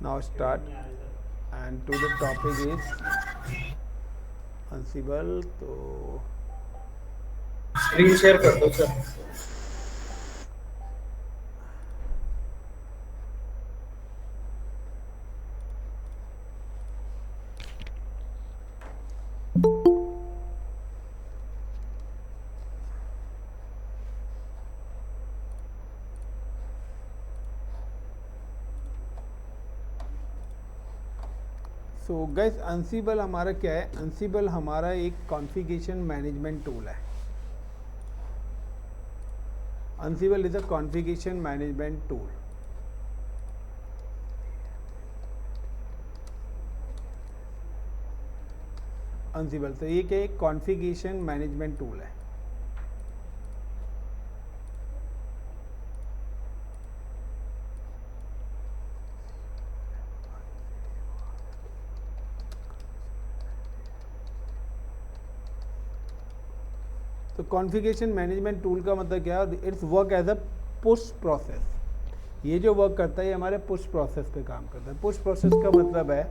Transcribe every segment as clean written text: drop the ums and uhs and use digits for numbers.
Now start, and to the topic is Ansible. तो screen share कर दो sir. So guys, Ansible हमारा क्या है? Ansible हमारा एक कॉन्फ़िगरेशन मैनेजमेंट टूल है। Ansible is a configuration management tool. Ansible तो ये क्या, एक कॉन्फ़िगरेशन मैनेजमेंट टूल है। तो कॉन्फ़िगरेशन मैनेजमेंट टूल का मतलब क्या है? It's work as a push process. ये जो वर्क करता है ये हमारे पुश प्रोसेस पे काम करता है। पुश प्रोसेस का मतलब है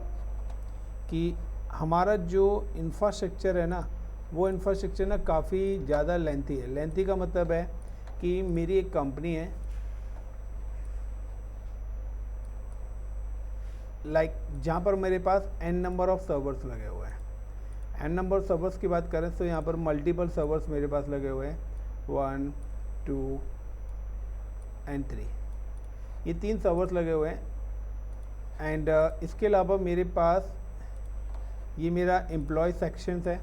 कि हमारा जो इंफ्रास्ट्रक्चर है ना, वो इंफ्रास्ट्रक्चर ना काफ़ी ज़्यादा लेंथी है। लेंथी का मतलब है कि मेरी एक कंपनी है, जहाँ पर मेरे पास n नंबर ऑफ सर्वर्स लगे हुए हैं। n नंबर सर्वर्स की बात करें तो यहाँ पर मल्टीपल सर्वर्स मेरे पास लगे हुए हैं, 1 2 एंड 3। ये 3 सर्वर्स लगे हुए हैं। एंड इसके अलावा मेरे पास ये मेरा एम्प्लॉय सेक्शंस है।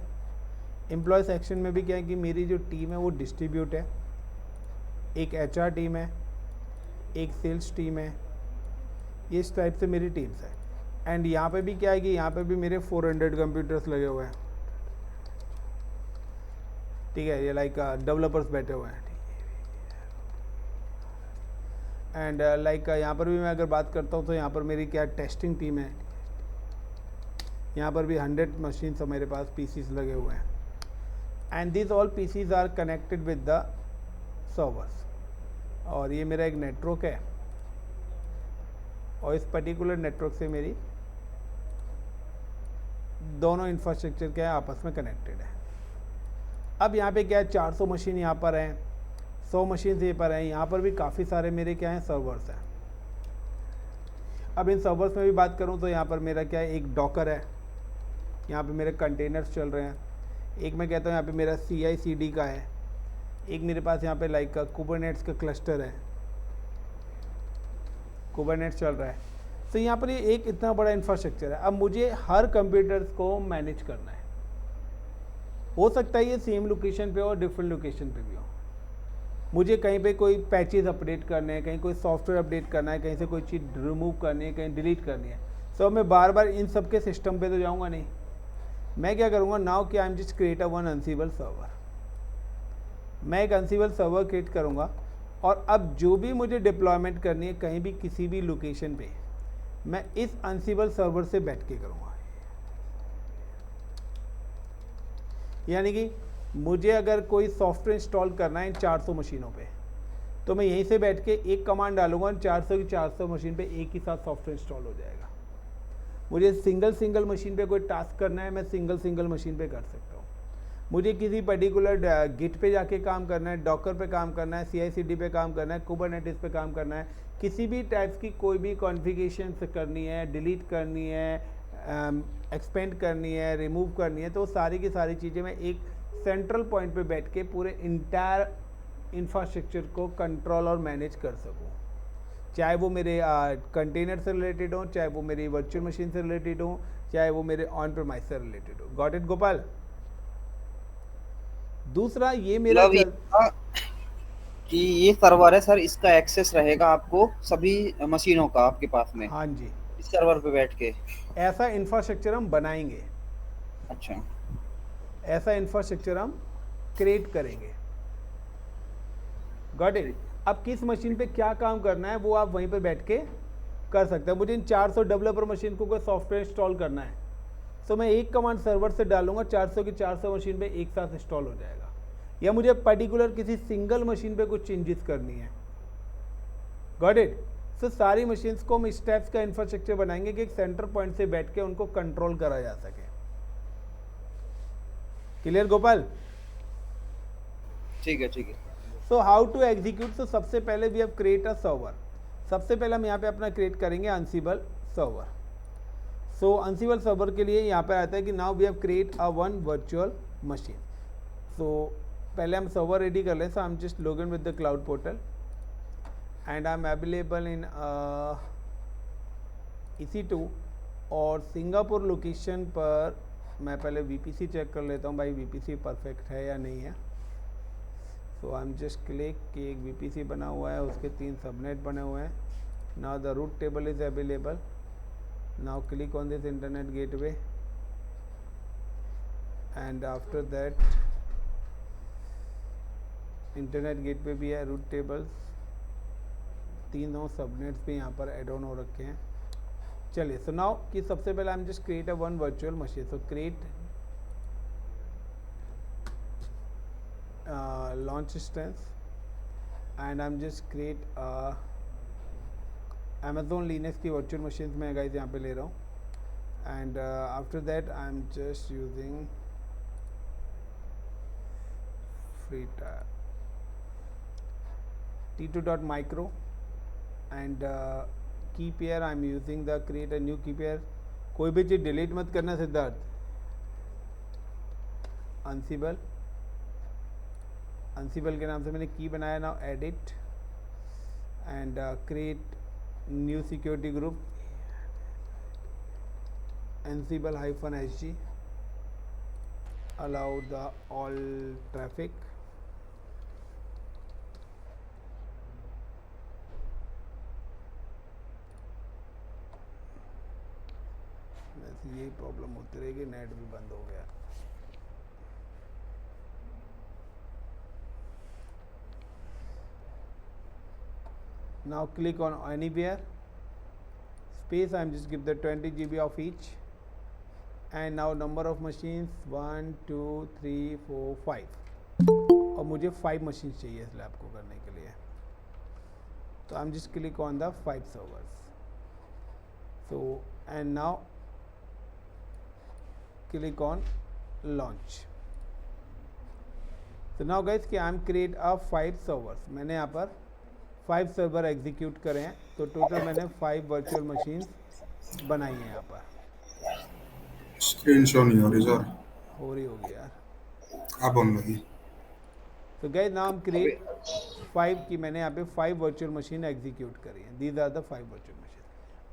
एम्प्लॉय सेक्शन में भी क्या है कि मेरी जो टीम है वो डिस्ट्रीब्यूट है। एक HR टीम है, एक सेल्स टीम है, ये इस टाइप से मेरी टीम्स है। एंड यहाँ पे भी क्या है कि यहाँ पे भी मेरे 400 कंप्यूटर्स लगे हुए हैं। ठीक है, ये डेवलपर्स बैठे हुए हैं। एंड यहाँ पर भी मैं अगर बात करता हूँ तो यहाँ पर मेरी क्या टेस्टिंग टीम है। यहाँ पर भी 100 मशीन्स मेरे पास पीसीस लगे हुए हैं। And this all PCs are connected with the servers. और ये मेरा एक नेटवर्क है, और इस पर्टिकुलर नेटवर्क से मेरी दोनों इंफ्रास्ट्रक्चर क्या है, आपस में कनेक्टेड है। अब यहाँ पे क्या है, 400 मशीन यहाँ पर हैं, 100 मशीन ये पर हैं। यहाँ पर भी काफ़ी सारे मेरे क्या हैं, सर्वर्स हैं। अब इन सर्वर्स में भी बात करूँ तो यहाँ पर मेरा क्या है, एक डॉकर है, यहाँ पे मेरे कंटेनर्स चल रहे हैं। एक मैं कहता हूँ यहाँ पे मेरा CI/CD का है। एक मेरे पास यहाँ पे कुबरनेट्स का क्लस्टर है, कुबरनेट्स चल रहा है। तो यहाँ पर ये एक इतना बड़ा इंफ्रास्ट्रक्चर है। अब मुझे हर कंप्यूटर्स को मैनेज करना है। हो सकता है ये सेम लोकेशन पे हो और डिफरेंट लोकेशन पे भी हो। मुझे कहीं पे कोई पैचेस अपडेट करने हैं, कहीं कोई सॉफ्टवेयर अपडेट करना है, कहीं से कोई चीज़ रिमूव करनी है, कहीं डिलीट करनी है। तो मैं बार बार इन सब के सिस्टम पे तो जाऊँगा नहीं। मैं क्या करूँगा, नाउ कि I am just create a one Ansible server. मैं एक Ansible सर्वर क्रिएट करूँगा, और अब जो भी मुझे डिप्लॉयमेंट करनी है कहीं भी किसी भी लोकेशन पे, मैं इस Ansible सर्वर से बैठ के करूँगा। यानी कि मुझे अगर कोई सॉफ्टवेयर इंस्टॉल करना है इन 400 मशीनों पे, तो मैं यहीं से बैठ के एक कमांड डालूंगा, 400 की 400 मशीन पे एक ही साथ सॉफ्टवेयर इंस्टॉल हो जाएगा। मुझे सिंगल मशीन पे कोई टास्क करना है, मैं सिंगल मशीन पे कर सकता हूँ। मुझे किसी पर्टिकुलर गिट पे जाके काम करना है, डॉकर पे काम करना है, CI/CD पे काम करना है, कुबरनेटिस पे काम करना है, किसी भी टाइप्स की कोई भी कॉन्फ़िगरेशन करनी है, डिलीट करनी है, एक्सपेंड करनी है, रिमूव करनी है, तो सारी की सारी चीज़ें मैं एक सेंट्रल पॉइंट पे बैठ के पूरे इंटायर इंफ्रास्ट्रक्चर को कंट्रोल और मैनेज कर सकूँ। चाहे वो मेरे कंटेनर से रिलेटेड हो, चाहे वो मेरी वर्चुअल मशीन से रिलेटेड हो, चाहे वो मेरे ऑन प्रेमाइस से रिलेटेड हो। Got it Gopal? दूसरा ये मेरा मतलब ये था कि ये सर्वर है सर, इसका एक्सेस रहेगा आपको सभी मशीनों का आपके पास में, हाँ जी, इस सर्वर पे बैठ के। ऐसा इंफ्रास्ट्रक्चर हम बनाएंगे, अच्छा, ऐसा इंफ्रास्ट्रक्चर हम क्रिएट करेंगे। Got it? अब किस मशीन पे क्या काम करना है वो आप वहीं पे बैठ के कर सकते हैं। मुझे इन 400 डेवलपर मशीन को कोई सॉफ्टवेयर इंस्टॉल करना है, तो मैं एक कमांड सर्वर से डालूंगा, 400 की 400 मशीन पे एक साथ इंस्टॉल हो जाएगा। या मुझे पर्टिकुलर किसी सिंगल मशीन पे कुछ चेंजेस करनी है, गॉट इट? सो सारी मशीन्स को हम इस टाइप्स का इंफ्रास्ट्रक्चर बनाएंगे कि एक सेंटर पॉइंट से बैठ के उनको कंट्रोल करा जा सके। क्लियर गोपाल? ठीक है, ठीक है। So how to execute? So सबसे पहले we have create a server. सबसे पहले हम यहाँ पे अपना क्रिएट करेंगे अनसिबल सर्वर। सो अनसिबल सर्वर के लिए यहाँ पे आता है कि now we have create a one virtual machine. So पहले हम सर्वर रेडी कर लें। So I am just log in with the cloud portal and I am available in EC2 और सिंगापुर लोकेशन पर मैं पहले VPC चेक कर लेता हूँ भाई, VPC परफेक्ट है या नहीं है। So I am just click कि एक VPC बना हुआ है, उसके 3 सबनेट बने हुए हैं। Now the route table is available. Now click on this internet gateway and after that internet gateway भी है, रूट टेबल्स, तीनों सबनेट्स भी यहाँ पर एड ऑन हो रखे हैं। चलिए, सो नाउ कि सबसे पहले I am just create a one virtual machine. So create launch instance and I'm just create Amazon Linux की virtual machines मैं guys यहाँ पे ले रहा हूँ and after that I'm just using FreeTire T2.micro and key pair I'm using the create a new key pair। कोई भी चीज़ delete मत करना सिद्धार्थ। अनसिबल के नाम से मैंने की बनाया। Now edit and create new security group ansible-sg allow the all traffic यही प्रॉब्लम होती रहेगी। नेट भी बंद हो गया। Now click on anywhere space, I am just give the 20 GB of each and now number of machines 1 2 3 4 5 और मुझे 5 machines चाहिए इस लैब को करने के लिए। तो I am just click on the 5 servers। So and now click on launch। So now guys कि I am create a 5 servers। मैंने यहाँ पर 5 सर्वर एग्जीक्यूट करें हैं, तो टोटल मैंने 5 वर्चुअल मशीन्स बनाई हैं। यहाँ पर स्क्रीन शो नहीं हो रही सर। हो रही होगी यार, अब होने लगी। तो गाइस नाउ क्रिएट 5 की मैंने यहाँ पे 5 वर्चुअल मशीन एग्जीक्यूट करी हैं। These are the 5 virtual machine.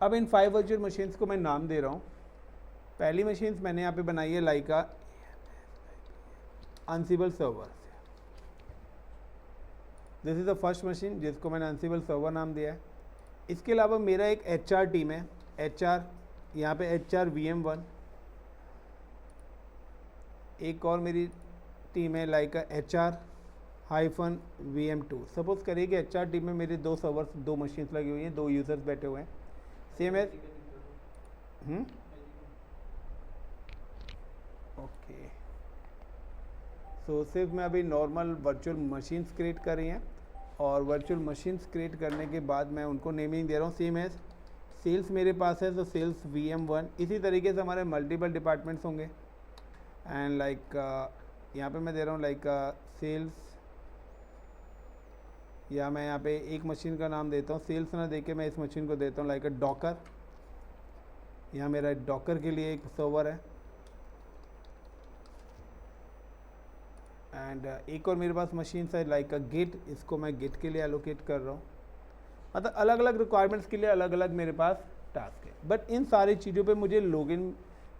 अब इन 5 वर्चुअल मशीन्स को मैं नाम दे रहा हूँ। पहली मशीन्स मैंने यहाँ पे बनाई है like a ansible server. This is the first machine जिसको मैंने अनसिबल सर्वर नाम दिया है। इसके अलावा मेरा एक HR टीम है। HR यहाँ पे HR VM1। एक और मेरी टीम है लाइक HR-VM2। सपोज करिए कि HR टीम में मेरे 2 सर्वर्स 2 मशीन्स लगी हुई हैं, 2 यूज़र्स बैठे हुए हैं। सेम है ओके। सो सिर्फ मैं अभी नॉर्मल वर्चुअल मशीन्स क्रिएट कर रही हैं और वर्चुअल मशीन्स क्रिएट करने के बाद मैं उनको नेमिंग दे रहा हूँ। सेम एज सेल्स मेरे पास है तो सेल्स VM1। इसी तरीके से हमारे मल्टीपल डिपार्टमेंट्स होंगे एंड लाइक यहाँ पे मैं दे रहा हूँ लाइक सेल्स, या मैं यहाँ पे एक मशीन का नाम देता हूँ। सेल्स ना देके मैं इस मशीन को देता हूँ लाइक डॉकर। यहाँ मेरा डॉकर के लिए एक सर्वर है एंड एक और मेरे पास मशीन है लाइक गिट। इसको मैं गिट के लिए एलोकेट कर रहा हूँ। मतलब अलग अलग रिक्वायरमेंट्स के लिए अलग अलग मेरे पास टास्क है। बट इन सारी चीज़ों पे मुझे लॉगिन,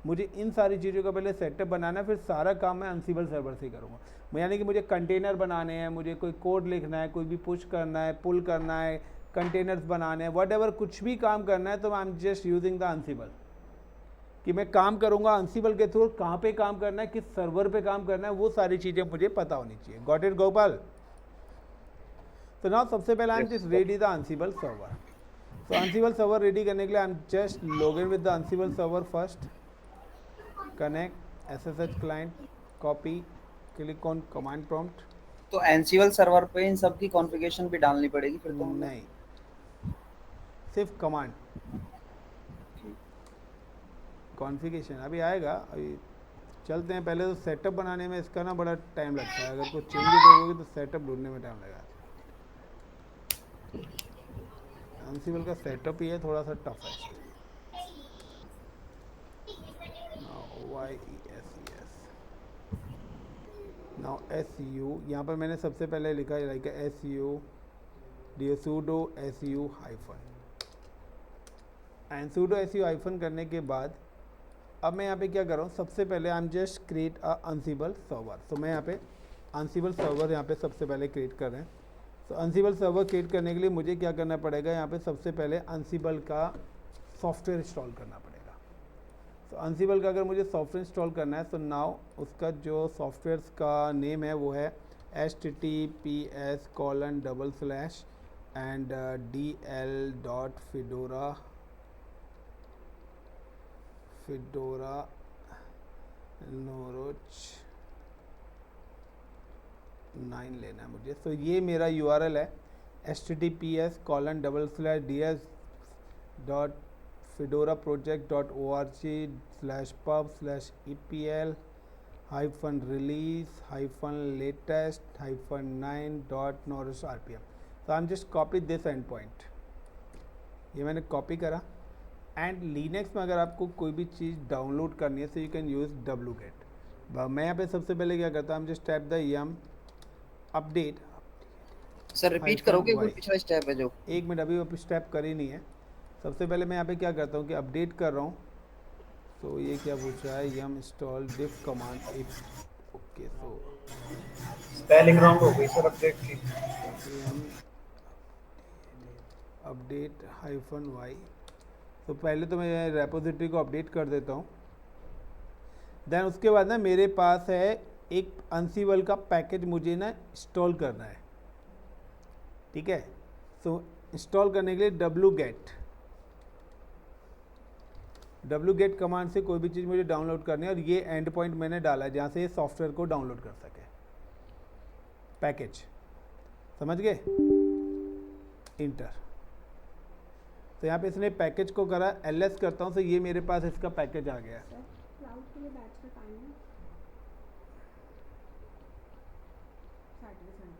मुझे इन सारी चीज़ों का पहले सेटअप बनाना है, फिर सारा काम मैं अनसिबल सर्वर से करूँगा। यानी कि मुझे कंटेनर बनाने हैं, मुझे कोई कोड लिखना है, कोई भी पुश करना है, पुल करना है, कंटेनर्स बनाने हैं, वट कुछ भी काम करना है तो I am just using the ansible. कि मैं काम करूंगा अनसिबल के थ्रू, कहाँ पे काम करना है, किस सर्वर पे काम करना है, वो सारी चीज़ें मुझे पता होनी चाहिए। Got it Gopal? तो नाउ सबसे पहले I am just ready the ansible server. तो अनसिबल सर्वर रेडी करने के लिए I am just log in with the ansible server first. Connect SSH client, copy, click on command prompt. तो ansible server पे इन सब की कॉन्फ़िगरेशन भी डालनी पड़ेगी फिर तो? नहीं, सिर्फ कमांड कॉन्फ़िगरेशन अभी आएगा। अभी चलते हैं, पहले तो सेटअप बनाने में इसका ना बड़ा टाइम लगता है। अगर कुछ चेंज करोगे तो सेटअप ढूंढने में टाइम लगेगा। एनसिबल का सेटअप ही है थोड़ा सा टफेस्ट। नाउ एस यू, यहाँ पर मैंने सबसे पहले लिखा है like S U D pseudo S U hyphen and pseudo S U hyphen करने के बाद अब मैं यहाँ पे क्या कर रहा हूँ, सबसे पहले I am just create a ansible server. तो मैं यहाँ पे अनसिबल सर्वर यहाँ पे सबसे पहले क्रिएट कर रहे हैं। तो अनसिबल सर्वर क्रिएट करने के लिए मुझे क्या करना पड़ेगा, यहाँ पे सबसे पहले अनसिबल का सॉफ्टवेयर इंस्टॉल करना पड़ेगा। तो अनसिबल का अगर मुझे सॉफ्टवेयर इंस्टॉल करना है तो नाउ उसका जो सॉफ्टवेयर का नेम है वो है https:// एंड dl.fedora noroch 9 लेना है मुझे। तो ये मेरा URL है https://pub.org/pub/epl-release-latest-9.noroch-rpm। तो I am just copy this and point, ये मैंने कॉपी करा। एंड लिनक्स में अगर आपको कोई भी चीज़ डाउनलोड करनी है तो यू कैन यूज़ wget। मैं यहाँ पे सबसे पहले क्या करता हूँ, just type the yum update. Sir repeat करोगे, कोई पिछला स्टेप है जो? एक मिनट, अभी वो स्टेप कर ही नहीं है। सबसे पहले मैं यहाँ पे क्या करता हूँ कि अपडेट कर रहा हूँ। तो ये क्या पूछ रहा है, yum install diff command if okay. So spelling wrong हो गई सर अपडेट की। yum update -y। तो पहले तो मैं रेपोजिटरी को अपडेट कर देता हूँ। देन उसके बाद ना मेरे पास है एक अनसिबल का पैकेज मुझे ना इंस्टॉल करना है, ठीक है। सो इंस्टॉल करने के लिए wget कमांड से कोई भी चीज़ मुझे डाउनलोड करनी है और ये एंड पॉइंट मैंने डाला है जहाँ से ये सॉफ्टवेयर को डाउनलोड कर सके पैकेज, समझ गए। इंटर। तो यहाँ पे इसने पैकेज को करा, ls करता हूँ तो ये मेरे पास इसका पैकेज आ गया। क्लाउड के लिए बैच का टाइम है सैटरडे संडे।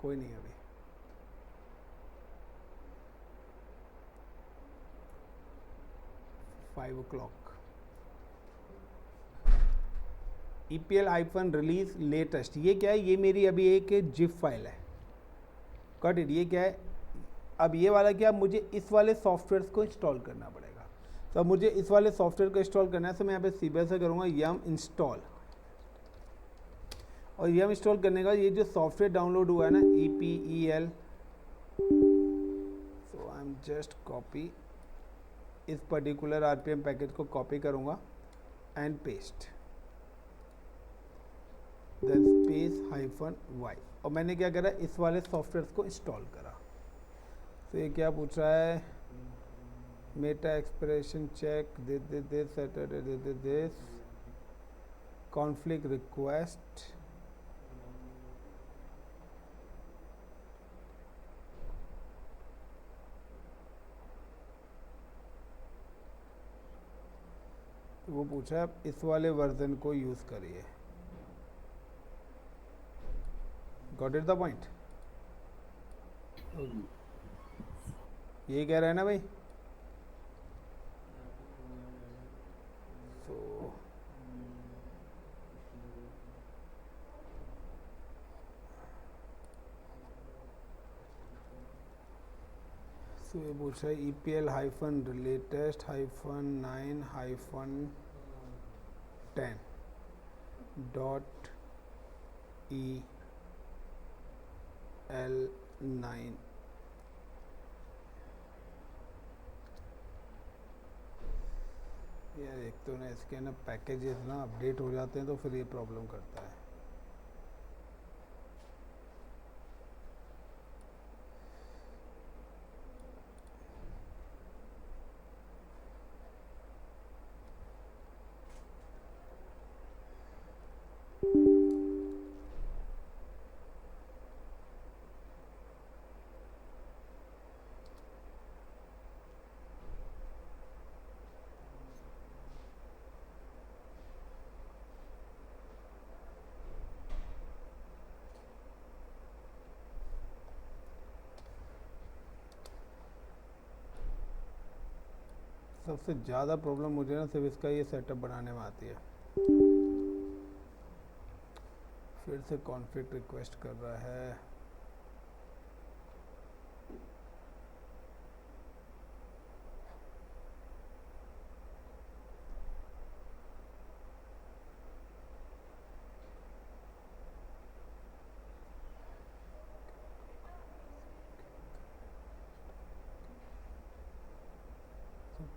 कोई नहीं अभी। EPL-release latest, ये क्या है, ये मेरी अभी एक जिप फाइल है। Got it. ये क्या है, अब ये वाला क्या, मुझे इस वाले सॉफ्टवेयर को इंस्टॉल करना पड़ेगा। तो अब मुझे इस वाले सॉफ्टवेयर को इंस्टॉल करना है तो मैं यहाँ पे सीबीएल से करूँगा yum इंस्टॉल। और yum इंस्टॉल करने का ये जो सॉफ्टवेयर डाउनलोड हुआ है ना EPEL, so I am just copy इस पर्टिकुलर RPM पैकेज को कॉपी करूँगा and paste, then space -y। और मैंने क्या करा, इस वाले सॉफ्टवेयर को इंस्टॉल करा। तो ये क्या पूछ रहा है, meta expression check this conflict request. वो पूछा है इस वाले वर्जन को यूज़ करिए। Got it the point. ये कह रहा है ना भाई। सो ये पूछ रहा है EPL-latest-9-10.EL9। यार एक तो ना इसके ना पैकेजेस ना अपडेट हो जाते हैं तो फिर ये प्रॉब्लम करता है। सबसे ज़्यादा प्रॉब्लम मुझे ना सिर्फ इसका ये सेटअप बनाने में आती है। फिर से कॉन्फ्लिक्ट रिक्वेस्ट कर रहा है।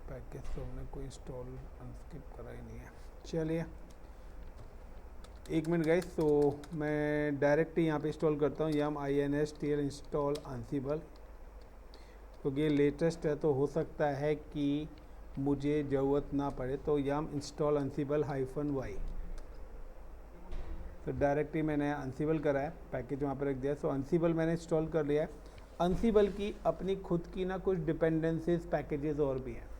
पैकेज तो हमने कोई इंस्टॉल अनस्किप करा ही नहीं है। चलिए एक मिनट गाइस, तो मैं डायरेक्ट ही यहाँ पे इंस्टॉल करता हूँ yum instll इंस्टॉल ansible, क्योंकि ये लेटेस्ट है तो हो सकता है कि मुझे ज़रूरत ना पड़े। तो yum इंस्टॉल ansible -y, तो डायरेक्ट ही मैंने ansible करा है, पैकेज वहाँ पर रख दिया। सो ansible मैंने इंस्टॉल कर लिया है। ansible की अपनी खुद की ना कुछ डिपेंडेंसीज पैकेजेस और भी हैं,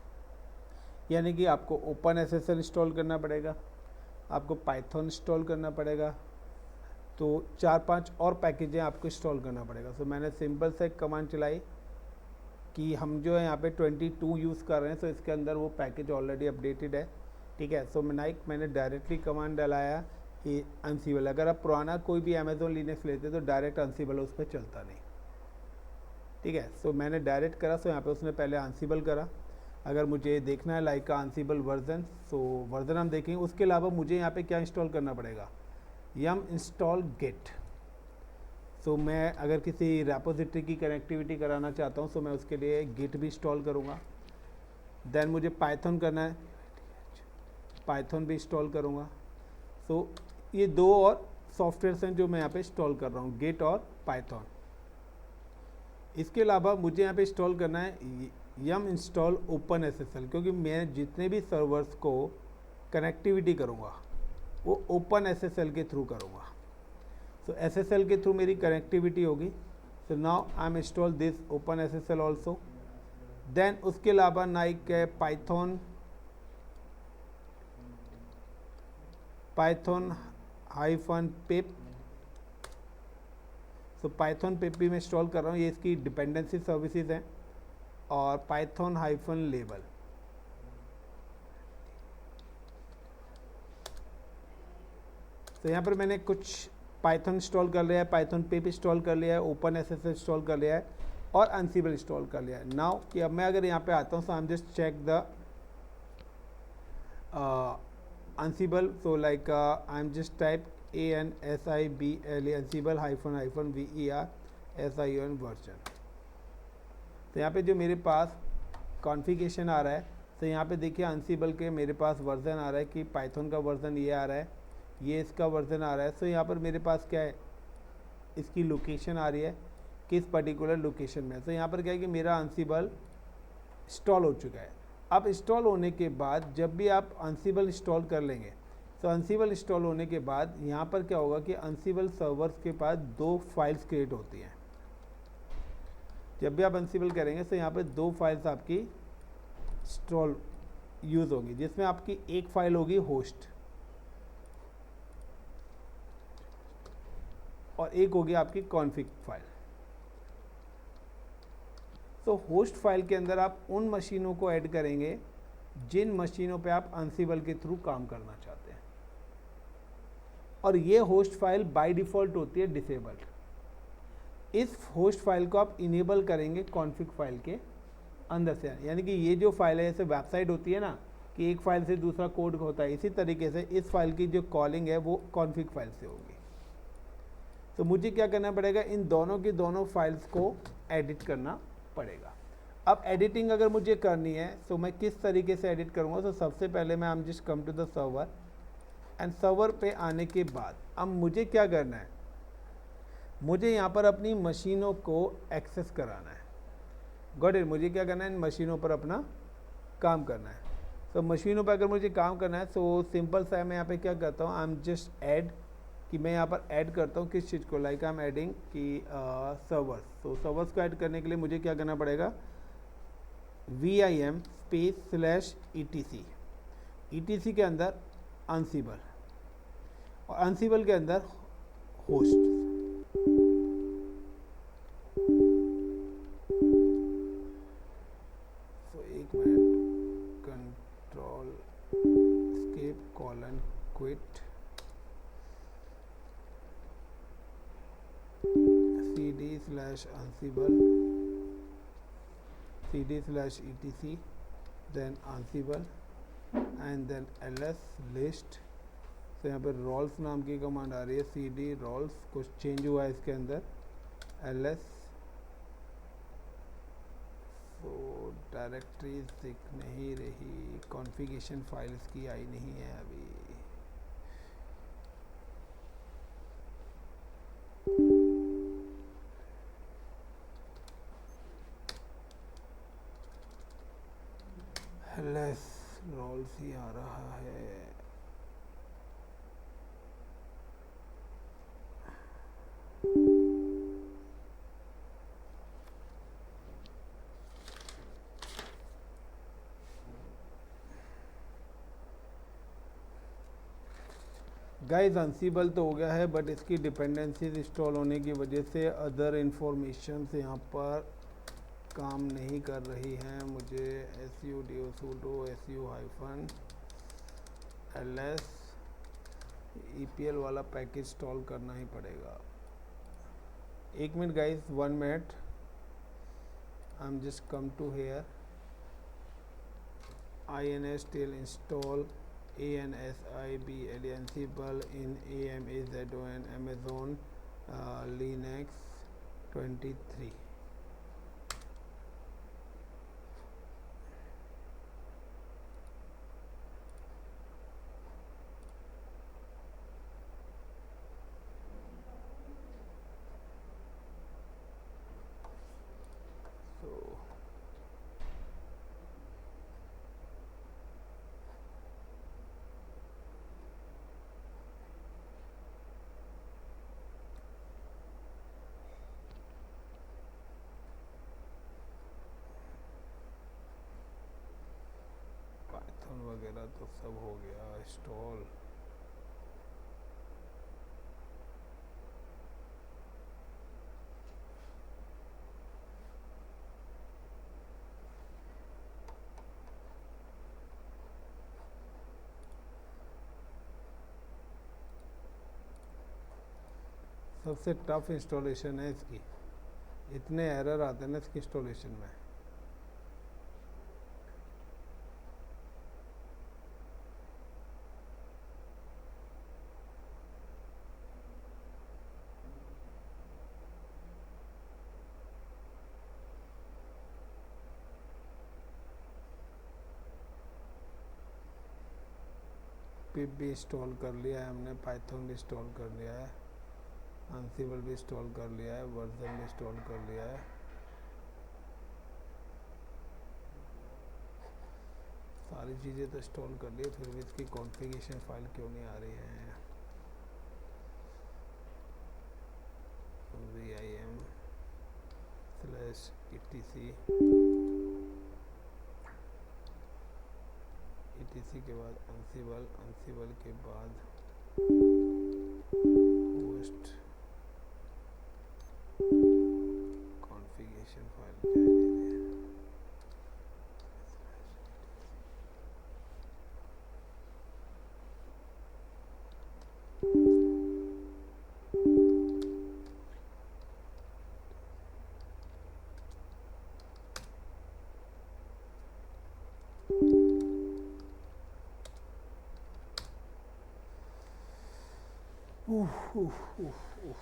यानी कि आपको OpenSSL इंस्टॉल करना पड़ेगा, आपको पाइथन इंस्टॉल करना पड़ेगा, तो 4-5 और पैकेजें आपको इंस्टॉल करना पड़ेगा। तो मैंने सिंपल से एक कमांड चलाई कि हम जो है यहाँ पे 22 यूज़ कर रहे हैं, तो इसके अंदर वो पैकेज ऑलरेडी अपडेटेड है, ठीक है। सो मैंने डायरेक्टली कमांड डलाया कि ansible। अगर आप पुराना कोई भी अमेजोन लिनक्स लेते तो डायरेक्ट ansible उस पर चलता नहीं, ठीक है। सो मैंने डायरेक्ट करा, सो यहाँ पे उसने पहले ansible करा। अगर मुझे देखना है लाइक का ansible वर्जन, तो वर्जन हम देखेंगे। उसके अलावा मुझे यहाँ पे क्या इंस्टॉल करना पड़ेगा, yum इंस्टॉल git। तो मैं अगर किसी रेपोजिटरी की कनेक्टिविटी कराना चाहता हूँ तो मैं उसके लिए git भी इंस्टॉल करूँगा। देन मुझे पाइथन करना है, पाइथन भी इंस्टॉल करूँगा। तो ये 2 और सॉफ्टवेयर्स हैं जो मैं यहाँ पे इंस्टॉल कर रहा हूँ, git और पाइथन। इसके अलावा मुझे यहाँ पे इंस्टॉल करना है yum इंस्टॉल OpenSSL, क्योंकि मैं जितने भी सर्वर्स को कनेक्टिविटी करूँगा वो OpenSSL के थ्रू करूँगा। तो SSL के थ्रू मेरी कनेक्टिविटी होगी। So now I am install this OpenSSL also. देन उसके अलावा नाइक पाइथन -pip। तो पाइथन पिप भी मैं इंस्टॉल कर रहा हूँ, ये इसकी डिपेंडेंसी सर्विसेज हैं। और पाइथन -label, तो यहाँ पर मैंने कुछ पाइथन इंस्टॉल कर लिया है, पाइथन पिप इंस्टॉल कर लिया है, OpenSSL इंस्टॉल कर लिया है और ansible इंस्टॉल कर लिया है। नाउ कि अब मैं अगर यहाँ पे आता हूँ, so I am just check the ansible। So like I am just type ANSIBLE ansible -ver version. तो यहाँ पे जो मेरे पास कॉन्फ़िगरेशन आ रहा है, तो यहाँ पे देखिए ansible के मेरे पास वर्जन आ रहा है कि पाइथन का वर्जन ये आ रहा है, ये इसका वर्जन आ रहा है। सो यहाँ पर मेरे पास क्या है, इसकी लोकेशन आ रही है, किस पर्टिकुलर लोकेशन में। तो यहाँ पर क्या है कि मेरा ansible इंस्टॉल हो चुका है। अब इंस्टॉल होने के बाद जब भी आप ansible इंस्टॉल कर लेंगे, तो ansible इंस्टॉल होने के बाद यहाँ पर क्या होगा कि ansible सर्वर्स के पास 2 फाइल्स क्रिएट होती हैं। जब भी आप ansible करेंगे तो यहाँ पे 2 फाइल्स आपकी इंस्टॉल यूज़ होगी, जिसमें आपकी एक फाइल होगी होस्ट और एक होगी आपकी कॉन्फ़िग फाइल। तो होस्ट फाइल के अंदर आप उन मशीनों को ऐड करेंगे जिन मशीनों पे आप ansible के थ्रू काम करना चाहते हैं, और ये होस्ट फाइल बाय डिफ़ॉल्ट होती है डिसेबल्ड। इस होस्ट फाइल को आप इनेबल करेंगे कॉन्फ़िग फाइल के अंदर से, यानी कि ये जो फाइल है, जैसे वेबसाइट होती है ना कि एक फाइल से दूसरा कोड होता है, इसी तरीके से इस फाइल की जो कॉलिंग है वो कॉन्फ़िग फाइल से होगी। तो मुझे क्या करना पड़ेगा, इन दोनों की दोनों फाइल्स को एडिट करना पड़ेगा। अब एडिटिंग अगर मुझे करनी है तो मैं किस तरीके से एडिट करूँगा। तो सबसे पहले मैं I just come to the server, and server पे आने के बाद अब मुझे क्या करना है, मुझे यहाँ पर अपनी मशीनों को एक्सेस कराना है। Got it. मुझे क्या करना है, इन मशीनों पर अपना काम करना है। तो मशीनों पर अगर मुझे काम करना है तो सिंपल सा है, मैं यहाँ पे क्या करता हूँ, आई एम जस्ट ऐड, कि मैं यहाँ पर ऐड करता हूँ किस चीज़ को, लाइक आई एम एडिंग कि सर्वर्स। तो सर्वर्स को ऐड करने के लिए मुझे क्या करना पड़ेगा, VIM /etc, ETC के अंदर ansible और ansible के अंदर होस्ट। तो एक minute quit cd/ansible cd/etc, then ansible and then ls list. तो यहाँ पे रोल्स नाम की कमांड आ रही है, cd रोल्स, कुछ चेंज हुआ है इसके अंदर, ls। तो डायरेक्टरीज दिख नहीं रही, कॉन्फ़िगरेशन फाइल्स की आई नहीं है अभी। ls रोल्स ही आ रहा है। गाइस अंसिबल तो हो गया है, बट इसकी डिपेंडेंसीज इंस्टॉल होने की वजह से अदर इंफॉर्मेशन यहाँ पर काम नहीं कर रही हैं। मुझे sudo sudo -ls EPL वाला पैकेज इंस्टॉल करना ही पड़ेगा। एक minute guys, 1 minute, I am just come to here, install install ansible ansible in amazon amazon linux 23। Python वगैरह तो सब हो गया इंस्टॉल। सबसे टफ इंस्टॉलेशन है इसकी, इतने एरर आते हैं ना इसकी इंस्टॉलेशन में। पिप भी इंस्टॉल कर लिया है हमने, पाइथन भी इंस्टॉल कर लिया है, अंसिबल भी इंस्टॉल कर लिया है, वर्जन भी इंस्टॉल कर लिया है। सारी चीज़ें तो इंस्टॉल कर ली, फिर भी इसकी कॉन्फ़िगरेशन फाइल क्यों नहीं आ रही है। vim/etc के बाद अंसिबल, अंसिबल के बाद होस्ट कॉन्फ़िगरेशन फाइल क्या है। उफ उफ उफ उफ।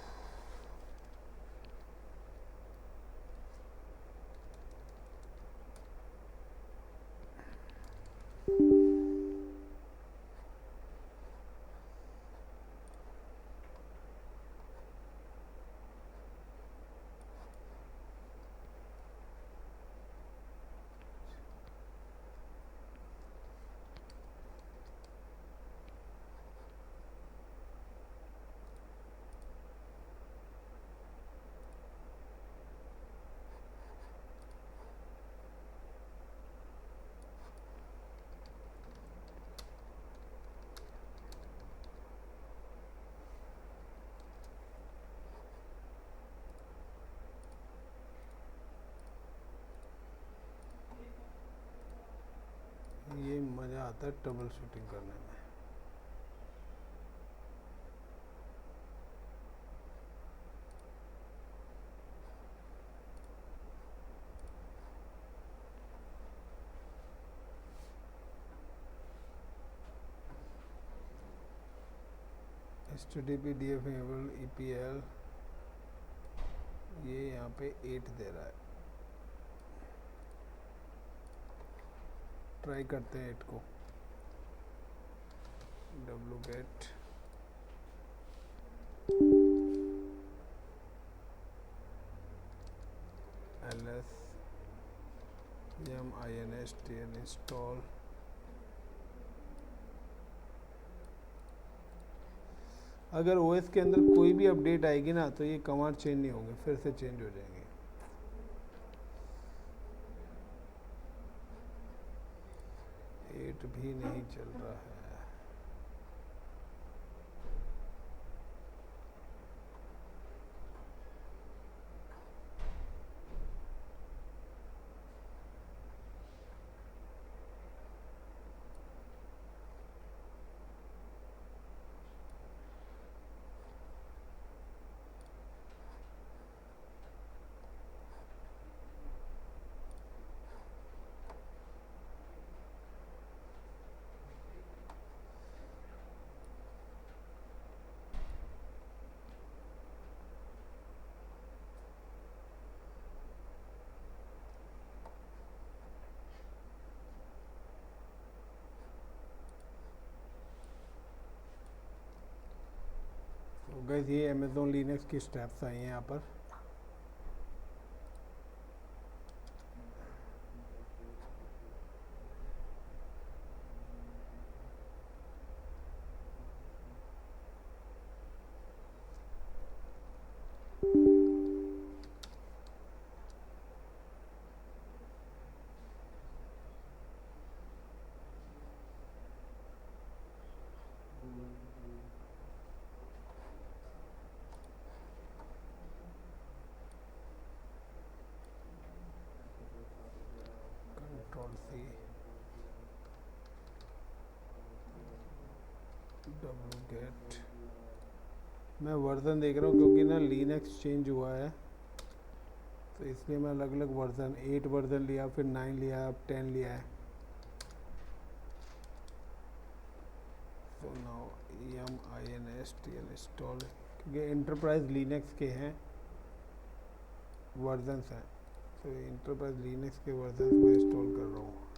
ये मज़ा आता है ट्रबल शूटिंग करने में। HTTP DF enable EPL, ये यहाँ पे 8 दे रहा है, ट्राई करते हैं 8 को। wget ls minstl install। अगर OS के अंदर कोई भी अपडेट आएगी ना तो ये कमांड चेंज नहीं होंगे, फिर से चेंज हो जाएंगे। एट भी नहीं चल रहा है। तो गाइस ये अमेज़ॉन लिनक्स की स्टेप्स आई हैं यहाँ पर। कंट्रोल सी wget, मैं वर्जन देख रहा हूँ क्योंकि ना लिनक्स चेंज हुआ है तो इसलिए मैं अलग अलग वर्जन 8 वर्जन लिया, फिर 9 लिया, अब 10 लिया है। तो नाउ minstl इंस्टॉल, क्योंकि एंटरप्राइज लिनक्स के हैं वर्जन्स हैं, तो एंटरप्राइज लिनक्स के वर्जन्स में इंस्टॉल कर रहा हूँ।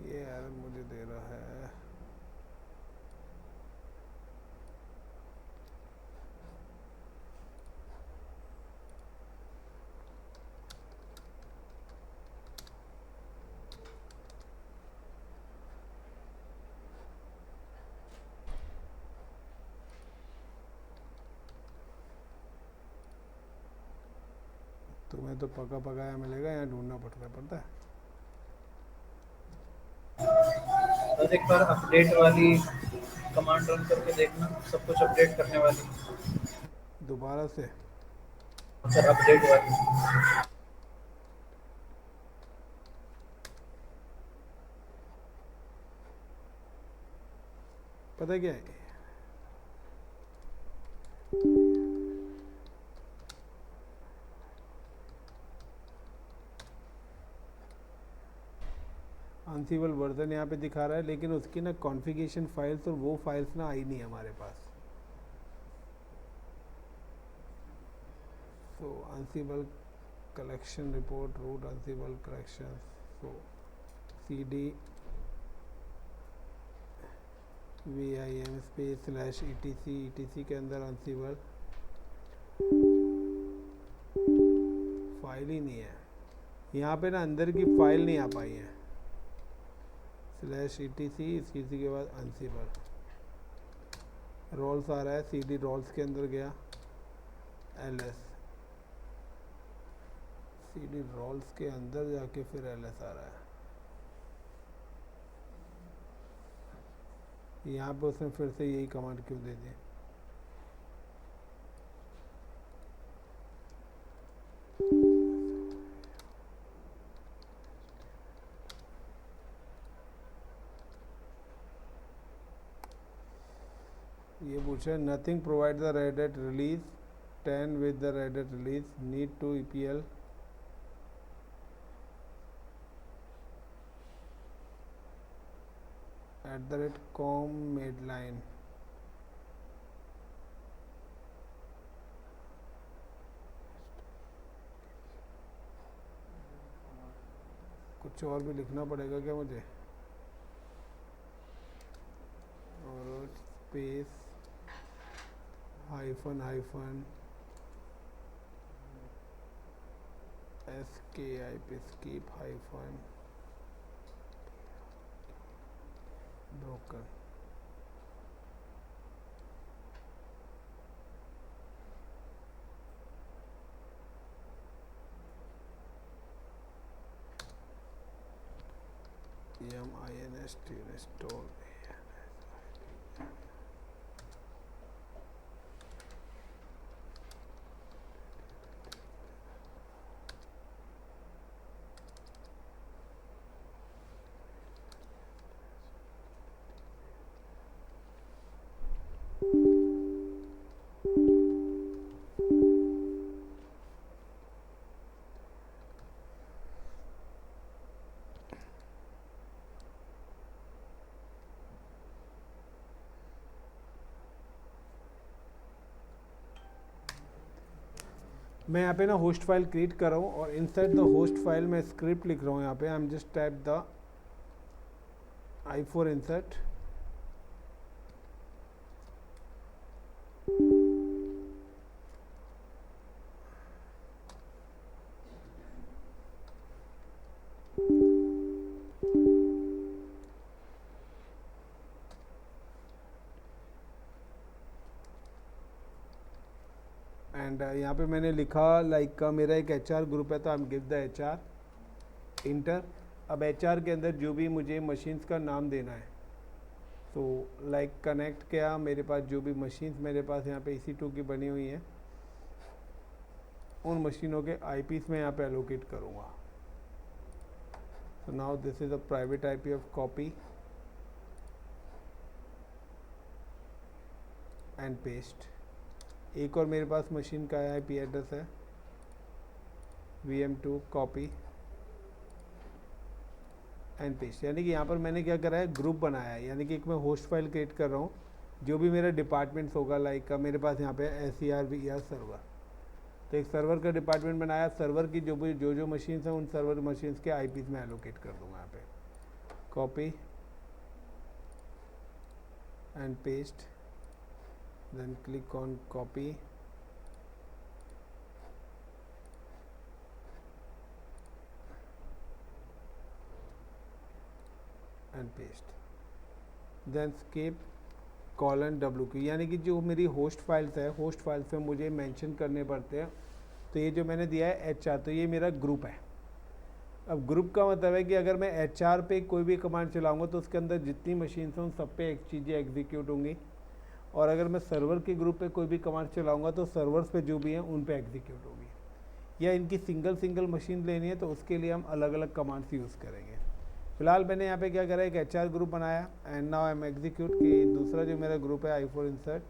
ये एरर मुझे दे रहा है। तुम्हें तो पका पकाया मिलेगा, यहाँ ढूंढना पड़ता है। बस एक बार अपडेट वाली कमांड रन करके देखना, सब कुछ अपडेट करने वाली। दोबारा से सर अपडेट वाली पता क्या है, अनसिबल वर्जन यहाँ पे दिखा रहा है, लेकिन उसकी ना कॉन्फ़िगरेशन फाइल्स और वो फाइल्स ना आई नहीं है हमारे पास। तो अनसिबल कलेक्शन रिपोर्ट रूट अनसिबल कलेक्शन, तो cd vim स्पेस /etc के अंदर अनसिबल फाइल ही नहीं है। यहाँ पे ना अंदर की फाइल नहीं आ पाई है। /etc इसी के बाद अनसिबल रोल्स आ रहा है, cd रोल्स के अंदर गया ls, cd रोल्स के अंदर जाके फिर ls आ रहा है। यहाँ पे उसने फिर से यही कमांड क्यों दे दी? ये पूछा है nothing provide the Red Hat release 10 with the Red Hat release need to EPL @com मेडलाइन। कुछ और भी लिखना पड़ेगा क्या मुझे? और space hyphen hyphen SKIP skip hyphen broken. MINST install। मैं यहाँ पे ना होस्ट फाइल क्रिएट कर रहा हूँ और इनसाइड द होस्ट फाइल मैं स्क्रिप्ट लिख रहा हूँ। यहाँ पे आई am just type the i4 insert and यहाँ पे मैंने लिखा लाइक मेरा एक HR ग्रुप है तो I M give the HR inter. अब HR के अंदर जो भी मुझे मशीन्स का नाम देना है तो लाइक कनेक्ट किया, मेरे पास जो भी मशीन्स मेरे पास यहाँ पे EC2 की बनी हुई हैं उन मशीनों के IPs में यहाँ पे एलोकेट करूँगा। So now this is a private IP of copy and paste। एक और मेरे पास मशीन का IP एड्रेस है VM2 कॉपी एंड पेस्ट। यानी कि यहाँ पर मैंने क्या करा है, ग्रुप बनाया है। यानी कि एक मैं होस्ट फाइल क्रिएट कर रहा हूँ, जो भी मेरा डिपार्टमेंट्स होगा लाइक मेरे पास यहाँ पे SER सर्वर, तो एक सर्वर का डिपार्टमेंट बनाया। सर्वर की जो मशीन्स हैं उन सर्वर मशीन्स के IPs में एलोकेट कर दूंगा। यहाँ पे copy and paste, then click on copy and paste, then escape :W। यानी कि जो मेरी होस्ट फाइल्स है, होस्ट फाइल्स में मुझे मेंशन करने पड़ते हैं। तो ये जो मैंने दिया है HR, तो ये मेरा ग्रुप है। अब ग्रुप का मतलब है कि अगर मैं HR पे कोई भी कमांड चलाऊंगा तो उसके अंदर जितनी मशीन्स हैं उन सब पे एक चीज़ें एग्जीक्यूट होंगी, और अगर मैं सर्वर के ग्रुप पे कोई भी कमांड चलाऊंगा तो सर्वर्स पे जो भी हैं उन पे एग्जीक्यूट होगी। या इनकी सिंगल मशीन लेनी है तो उसके लिए हम अलग अलग कमांड्स यूज़ करेंगे। फिलहाल मैंने यहाँ पे क्या करा, एक HR ग्रुप बनाया and now I M execute कि दूसरा जो मेरा ग्रुप है i4 इंसर्ट,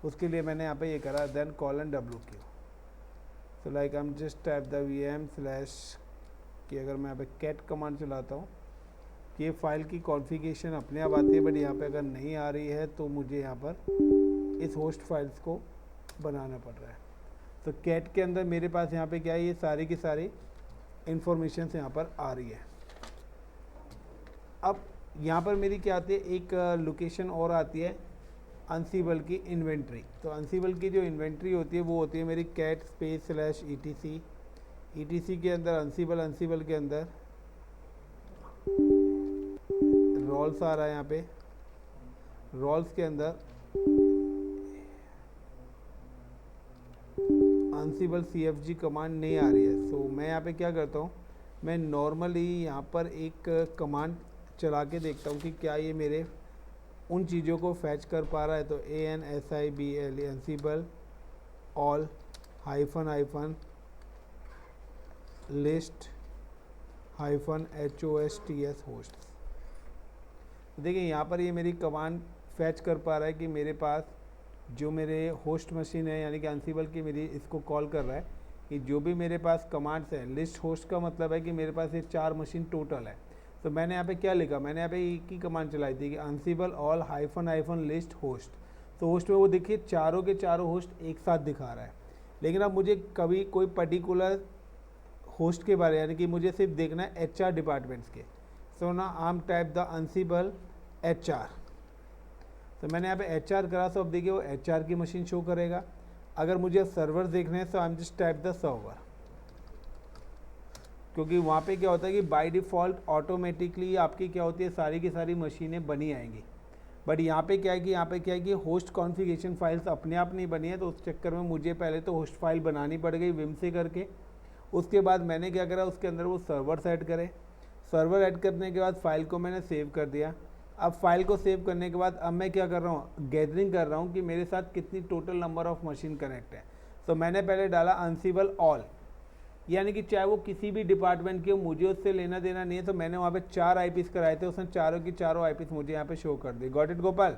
उसके लिए मैंने यहाँ पे ये करा then :W। So like I am just type the VM/ कि अगर मैं यहाँ पे कैट कमांड चलाता हूँ कि ये फाइल की कॉन्फ़िगरेशन अपने आप आती है, बट यहाँ पे अगर नहीं आ रही है तो मुझे यहाँ पर इस होस्ट फाइल्स को बनाना पड़ रहा है। तो कैट के अंदर मेरे पास यहाँ पे क्या है, ये सारी की सारी इंफॉर्मेशन यहाँ पर आ रही है। अब यहाँ पर मेरी क्या आती है, एक लोकेशन और आती है अनसीबल की इन्वेंट्री। तो अनसीबल की जो इन्वेंट्री होती है वो होती है मेरी कैट /etc के अंदर अनसीबल के अंदर रोल्स आ रहा है। यहाँ पे रोल्स के अंदर अनसीबल CFG कमांड नहीं आ रही है। सो मैं यहाँ पे क्या करता हूँ, मैं नॉर्मली यहाँ पर एक कमांड चला के देखता हूँ कि क्या ये मेरे उन चीज़ों को फैच कर पा रहा है। तो ANSIBL ansible all -hyphen list -HOSTS host. देखिए यहाँ पर ये मेरी कमांड फैच कर पा रहा है कि मेरे पास जो मेरे होस्ट मशीन है, यानी कि अनसीबल की मेरी इसको कॉल कर रहा है कि जो भी मेरे पास कमांड्स हैं, लिस्ट होस्ट का मतलब है कि मेरे पास ये 4 मशीन टोटल है। तो मैंने यहाँ पे क्या लिखा, मैंने यहाँ पे एक ही कमांड चलाई थी कि ansible all hyphen hyphen list host. तो होस्ट में वो देखिए चारों के चारों होस्ट एक साथ दिखा रहा है, लेकिन अब मुझे कभी कोई पर्टिकुलर होस्ट के बारे यानी कि मुझे सिर्फ देखना है HR डिपार्टमेंट्स के। सो ना आम टाइप द अनसिबल HR। तो मैंने यहाँ पे HR करा, तो अब देखिए वो HR की मशीन शो करेगा। अगर मुझे सर्वर देखने हैं तो I am just type the server, क्योंकि वहाँ पे क्या होता है कि बाय डिफ़ॉल्ट ऑटोमेटिकली आपकी क्या होती है सारी की सारी मशीनें बनी आएंगी। बट यहाँ पे क्या है कि होस्ट कॉन्फ़िगरेशन फाइल्स अपने आप नहीं बनी है, तो उस चक्कर में मुझे पहले तो होस्ट फाइल बनानी पड़ गई विम से करके। उसके बाद मैंने क्या करा, उसके अंदर वो सर्वर सेट करे। सर्वर ऐड करने के बाद फाइल को मैंने सेव कर दिया। अब फाइल को सेव करने के बाद अब मैं क्या कर रहा हूँ, गैदरिंग कर रहा हूँ कि मेरे साथ कितनी total number of machine connect है। तो मैंने पहले डाला अनसिबल ऑल, यानी कि चाहे वो किसी भी डिपार्टमेंट की हो, मुझे उससे लेना देना नहीं है। तो मैंने वहाँ पे 4 IPs कराए थे, उसने चारों की चारों IPs मुझे यहाँ पे शो कर दी। Got it Gopal.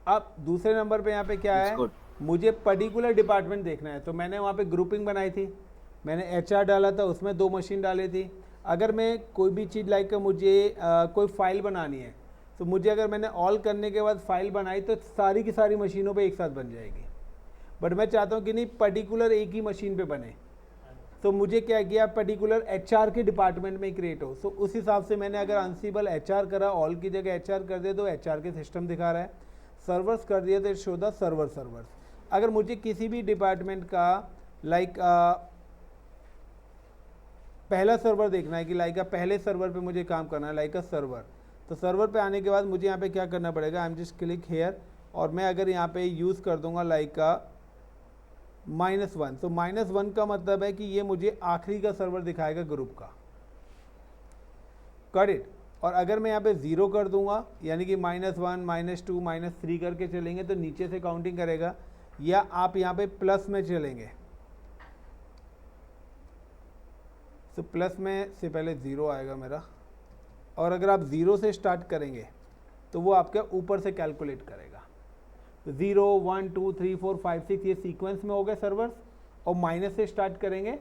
अब दूसरे नंबर पे यहाँ पे क्या है, मुझे पर्टिकुलर डिपार्टमेंट देखना है। तो मैंने वहाँ पे ग्रुपिंग बनाई थी, मैंने HR डाला था, उसमें 2 मशीन डाली थी। अगर मैं कोई भी चीज़ लाइक मुझे कोई फाइल बनानी है, तो मुझे अगर मैंने ऑल करने के बाद फाइल बनाई तो सारी की सारी मशीनों पे एक साथ बन जाएगी। बट मैं चाहता हूँ कि नहीं पर्टिकुलर एक ही मशीन पे बने, तो मुझे क्या किया, पर्टिकुलर HR के डिपार्टमेंट में क्रिएट हो। तो उस हिसाब से मैंने अगर अनसिबल HR करा, ऑल की जगह HR कर दिया तो HR के सिस्टम दिखा रहा है। सर्वर्स कर दिया तो शो द सर्वर्स। अगर मुझे किसी भी डिपार्टमेंट का लाइक पहला सर्वर देखना है कि लाइक पहले सर्वर पे मुझे काम करना है लाइक सर्वर, तो सर्वर पे आने के बाद मुझे यहाँ पे क्या करना पड़ेगा, आई एम जस्ट क्लिक हेयर, और मैं अगर यहाँ पे यूज़ कर दूंगा लाइक -1, तो -1 का मतलब है कि ये मुझे आखिरी का सर्वर दिखाएगा ग्रुप का। Got it. और अगर मैं यहाँ पे 0 कर दूंगा, यानी कि -1 -2 -3 करके चलेंगे तो नीचे से काउंटिंग करेगा, या आप यहाँ पे प्लस में चलेंगे तो प्लस में से पहले 0 आएगा मेरा, और अगर आप 0 से स्टार्ट करेंगे तो वो आपके ऊपर से कैलकुलेट करेगा। तो 0 1 2 3 4 5 6 ये सीक्वेंस में हो गए सर्वर्स, और माइनस से स्टार्ट करेंगे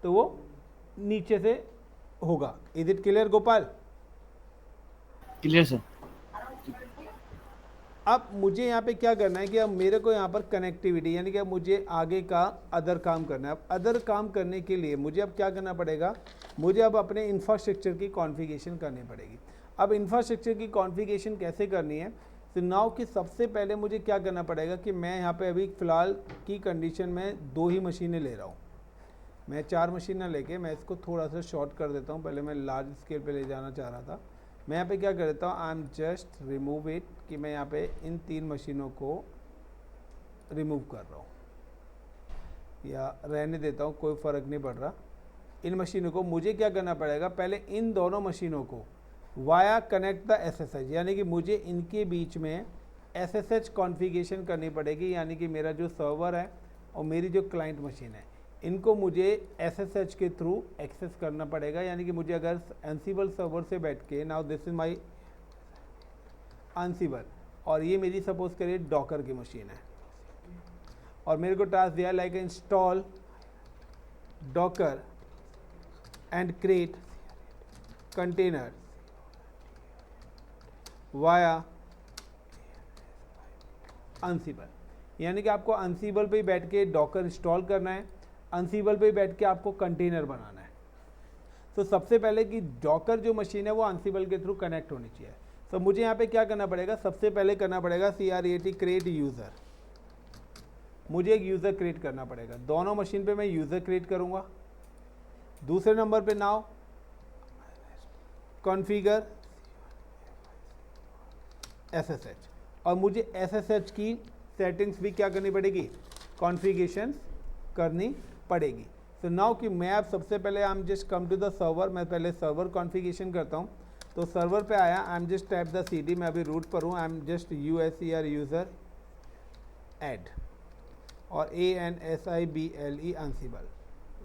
तो वो नीचे से होगा। Is it clear Gopal? Clear sir. अब मुझे यहाँ पे क्या करना है कि अब मेरे को यहाँ पर कनेक्टिविटी यानी कि अब मुझे आगे का अदर काम करना है। अब अदर काम करने के लिए मुझे अब क्या करना पड़ेगा, मुझे अब अपने इंफ्रास्ट्रक्चर की कॉन्फ़िगरेशन करनी पड़ेगी। अब इंफ्रास्ट्रक्चर की कॉन्फ़िगरेशन कैसे करनी है, तो नाउ कि सबसे पहले मुझे क्या करना पड़ेगा कि मैं यहाँ पे अभी फ़िलहाल की कंडीशन में 2 ही मशीनें ले रहा हूँ। मैं 4 मशीनें लेके मैं इसको थोड़ा सा शॉर्ट कर देता हूँ। पहले मैं लार्ज स्केल पे ले जाना चाह रहा था। मैं यहाँ पे क्या कर देता हूँ, आई एम जस्ट रिमूव इट, कि मैं यहाँ पे इन 3 मशीनों को रिमूव कर रहा हूँ या रहने देता हूँ, कोई फ़र्क नहीं पड़ रहा। इन मशीनों को मुझे क्या करना पड़ेगा, पहले इन दोनों मशीनों को वाया कनेक्ट द SSH, यानी कि मुझे इनके बीच में SSH कॉन्फ़िगरेशन करनी पड़ेगी, यानी कि मेरा जो सर्वर है और मेरी जो क्लाइंट मशीन है इनको मुझे SSH के थ्रू एक्सेस करना पड़ेगा। यानी कि मुझे अगर एनसिबल सर्वर से बैठ के, नाउ दिस इज माई अनसिबल, और ये मेरी सपोज करिए डॉकर की मशीन है, और मेरे को टास्क दिया like install docker and create container via ansible, यानी कि आपको अनसिबल पे बैठ के डॉकर इंस्टॉल करना है, अनसिबल पे बैठ के आपको कंटेनर बनाना है। तो सबसे पहले कि डॉकर जो मशीन है वो अनसिबल के थ्रू कनेक्ट होनी चाहिए। तो मुझे यहाँ पे क्या करना पड़ेगा, सबसे पहले करना पड़ेगा CREAT क्रिएट यूज़र। मुझे एक यूज़र क्रिएट करना पड़ेगा, दोनों मशीन पे मैं यूज़र क्रिएट करूँगा। दूसरे नंबर पे नाउ कॉन्फ़िगर SSH, और मुझे SSH की सेटिंग्स भी क्या करनी पड़ेगी, कॉन्फ़िगरेशन करनी पड़ेगी। तो नाउ कि मैं अब सबसे पहले I am just come to the server, मैं पहले सर्वर कॉन्फ़िगरेशन करता हूँ। तो सर्वर पे आया, आई am just type the CD, मैं अभी रूट पर हूँ, आई am just USER user add और ANSIBLE अनसिबल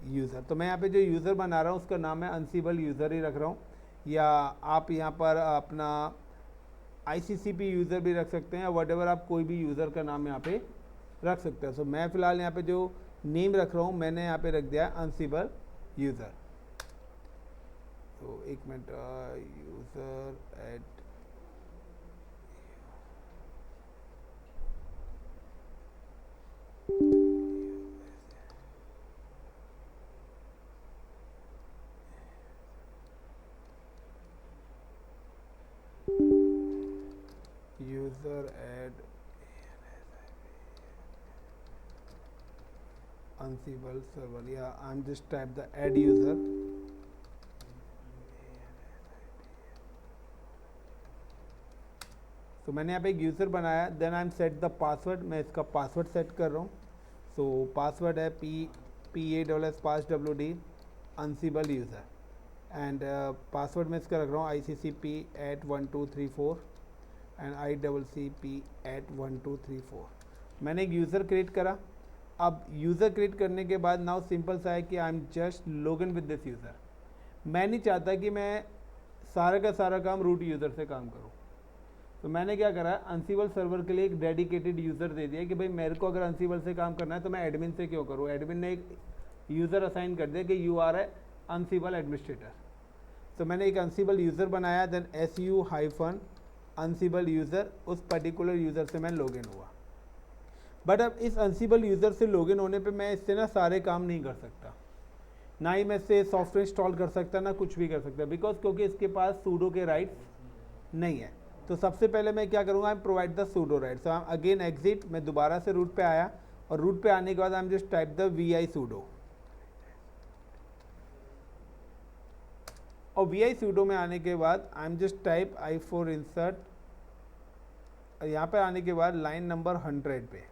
यूज़र। तो मैं यहाँ पे जो यूज़र बना रहा हूँ उसका नाम है अनसिबल यूज़र ही रख रहा हूँ, या आप यहाँ पर अपना ICCP यूज़र भी रख सकते हैं, या वट आप कोई भी यूज़र का नाम यहाँ पे रख सकते हैं। सो मैं फ़िलहाल यहाँ पे जो नेम रख रहा हूँ मैंने यहाँ पे रख दिया है अनसिबल यूज़र। तो एक minute, user add user add Ansible server. Yeah, I'm just type the add user. तो मैंने यहाँ पे एक यूज़र बनाया, then I am set the password, मैं इसका पासवर्ड सेट कर रहा हूँ. सो पासवर्ड है PASSWD Ansible user, and password मैं इसका रख रहा हूँ ICCP@1234 एंड ICCP@1234. मैंने एक यूज़र क्रिएट करा. अब यूज़र क्रिएट करने के बाद नाउ सिंपल सा है कि I am just login with this user. मैं नहीं चाहता कि मैं सारा का सारा काम रूट यूज़र से काम करूं, तो मैंने क्या करा, Ansible सर्वर के लिए एक डेडिकेटेड यूज़र दे दिया कि भाई मेरे को अगर Ansible से काम करना है तो मैं एडमिन से क्यों करूं. एडमिन ने एक यूज़र असाइन कर दिया कि you are a Ansible administrator. तो मैंने एक Ansible यूज़र बनाया, देन SU-Ansible यूज़र, उस पर्टिकुलर यूज़र से मैं लॉगिन हुआ. बट अब इस Ansible यूज़र से लॉगिन होने पे मैं इससे ना सारे काम नहीं कर सकता, ना ही मैं इससे सॉफ्टवेयर इंस्टॉल कर सकता, ना कुछ भी कर सकता, बिकॉज क्योंकि इसके पास सूडो के राइट्स नहीं है. तो सबसे पहले मैं क्या करूँगा, I am provide the pseudo rights. I am again exit, मैं दोबारा से रूट पे आया, और रूट पे आने के बाद आई am just type the VI pseudo, और VI सूडो में आने के बाद आई am just type I4 insert, यहाँ पे आने के बाद लाइन नंबर 100 पे,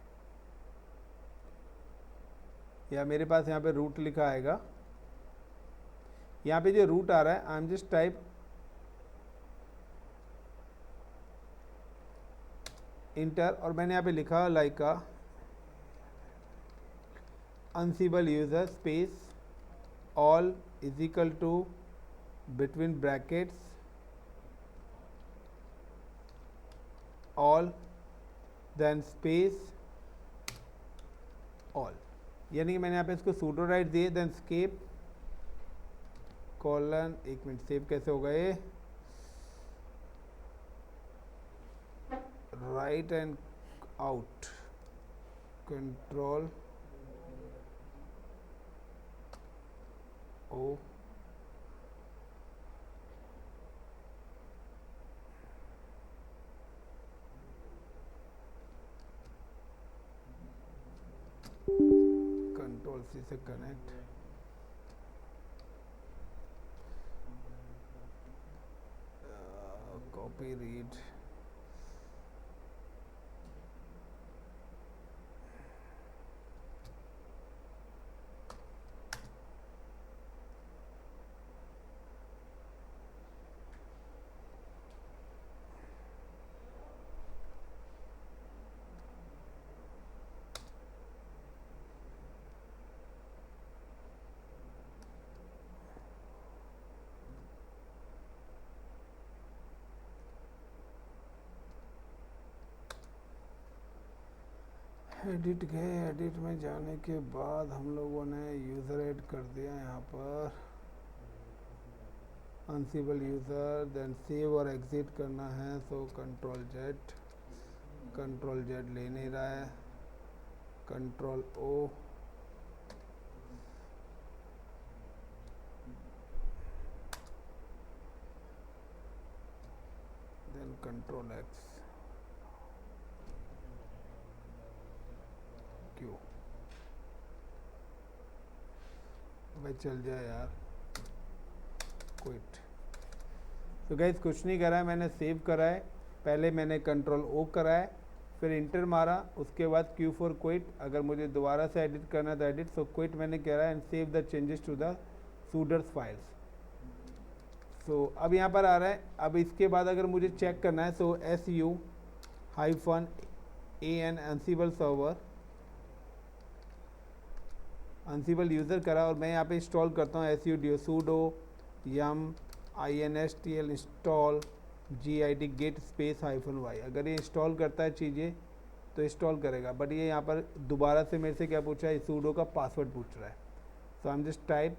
या मेरे पास यहाँ पे रूट लिखा आएगा, यहाँ पे जो रूट आ रहा है I am just type enter, और मैंने यहाँ पे लिखा like Ansible user space all is equal to between brackets all, then space all, यानी कि मैंने यहाँ पे इसको सूडो राइट दिए, देन स्केप कॉलन, एक मिनट सेव कैसे होगा ये, write and out control O, control C से कनेक्ट, कॉपी रीड, एडिट गए. एडिट में जाने के बाद हम लोगों ने यूज़र ऐड कर दिया यहाँ पर Ansible यूज़र, देन सेव और एग्जिट करना है, सो कंट्रोल जेड ले नहीं रहा है, control O, then control X क्यों भाई, चल जाए यार, क्विट. तो गाइस कुछ नहीं करा है, मैंने सेव करा है, पहले मैंने कंट्रोल ओ करा है, फिर इंटर मारा, उसके बाद Q फॉर क्विट. अगर मुझे दोबारा से एडिट करना है तो एडिट, सो क्विट मैंने करा है, and save the changes to the sudoers files. So अब यहाँ पर आ रहा है. अब इसके बाद अगर मुझे चेक करना है, सो SU-AN Ansible server, Ansible user करा, और मैं यहाँ पे इंस्टॉल करता हूँ sudo yum install install git git space -y. अगर ये इंस्टॉल करता है चीज़ें तो इंस्टॉल करेगा, बट ये यहाँ पर दोबारा से मेरे से क्या पूछा है, सूडो का पासवर्ड पूछ रहा है. So I am just type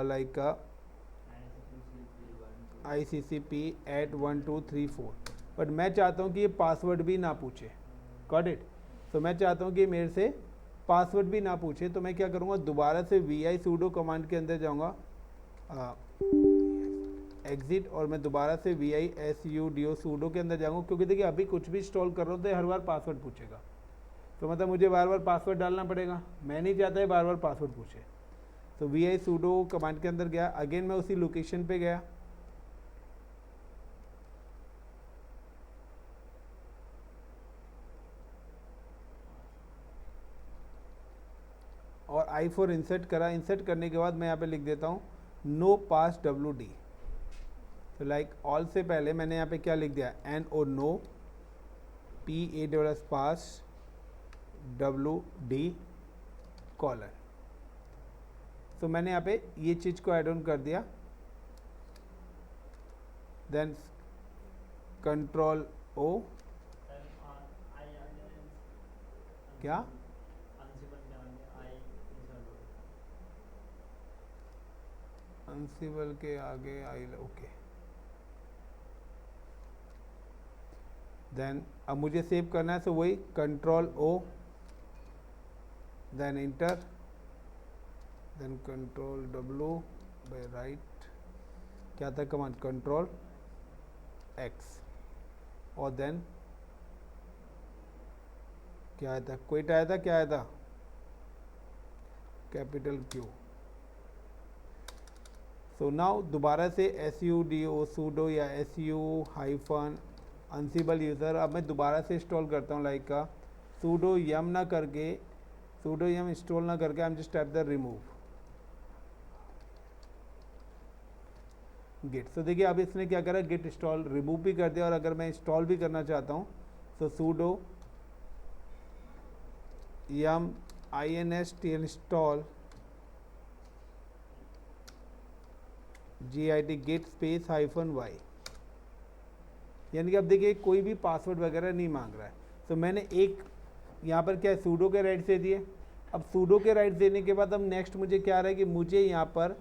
like ICCP@1234, but मैं चाहता हूँ कि ये पासवर्ड भी ना पूछे। Got it. तो मैं चाहता हूँ कि मेरे से पासवर्ड भी ना पूछे, तो मैं क्या करूँगा, दोबारा से vi sudo कमांड के अंदर जाऊँगा, एग्जिट, और मैं दोबारा से vi sudo के अंदर जाऊँगा, क्योंकि देखिए अभी कुछ भी इंस्टॉल कर रहा हूँ तो ये हर बार पासवर्ड पूछेगा, तो मतलब मुझे बार बार पासवर्ड डालना पड़ेगा। मैं नहीं चाहता है बार बार पासवर्ड पूछे। तो vi sudo कमांड के अंदर गया, अगेन मैं उसी लोकेशन पे गया, और i4 इंसर्ट करा। इंसर्ट करने के बाद मैं यहाँ पे लिख देता हूँ नो पास wd। तो लाइक ऑल से पहले मैंने यहाँ पे क्या लिख दिया, no no pass wd colon. तो मैंने यहाँ पे ये चीज़ को ऐड ऑन कर दिया। देन कंट्रोल ओ, क्या अनसिबल के आगे आई, ओके। देन अब मुझे सेव करना है, तो वही control O, then enter, then control W by write, क्या था कमांड, कंट्रोल X, और देन क्या आया था, क्विट आया था, क्या आया था, कैपिटल Q। सो नाउ दोबारा से sudo या su अनसिबल यूज़र, अब मैं दोबारा से इंस्टॉल करता हूँ, लाइक का sudo yum ना करके, sudo yum इंस्टॉल ना करके, I am just type the remove git. तो देखिए अब इसने क्या करा, गिट इंस्टॉल रिमूव भी कर दिया, और अगर मैं इंस्टॉल भी करना चाहता हूँ तो sudo yum inst install git git space -y, यानी कि अब देखिए कोई भी पासवर्ड वगैरह नहीं मांग रहा है। तो मैंने एक यहाँ पर क्या है, सूडो के राइट्स दे दिए। अब सूडो के राइट्स देने के बाद अब नेक्स्ट मुझे क्या आ रहा है कि मुझे यहाँ पर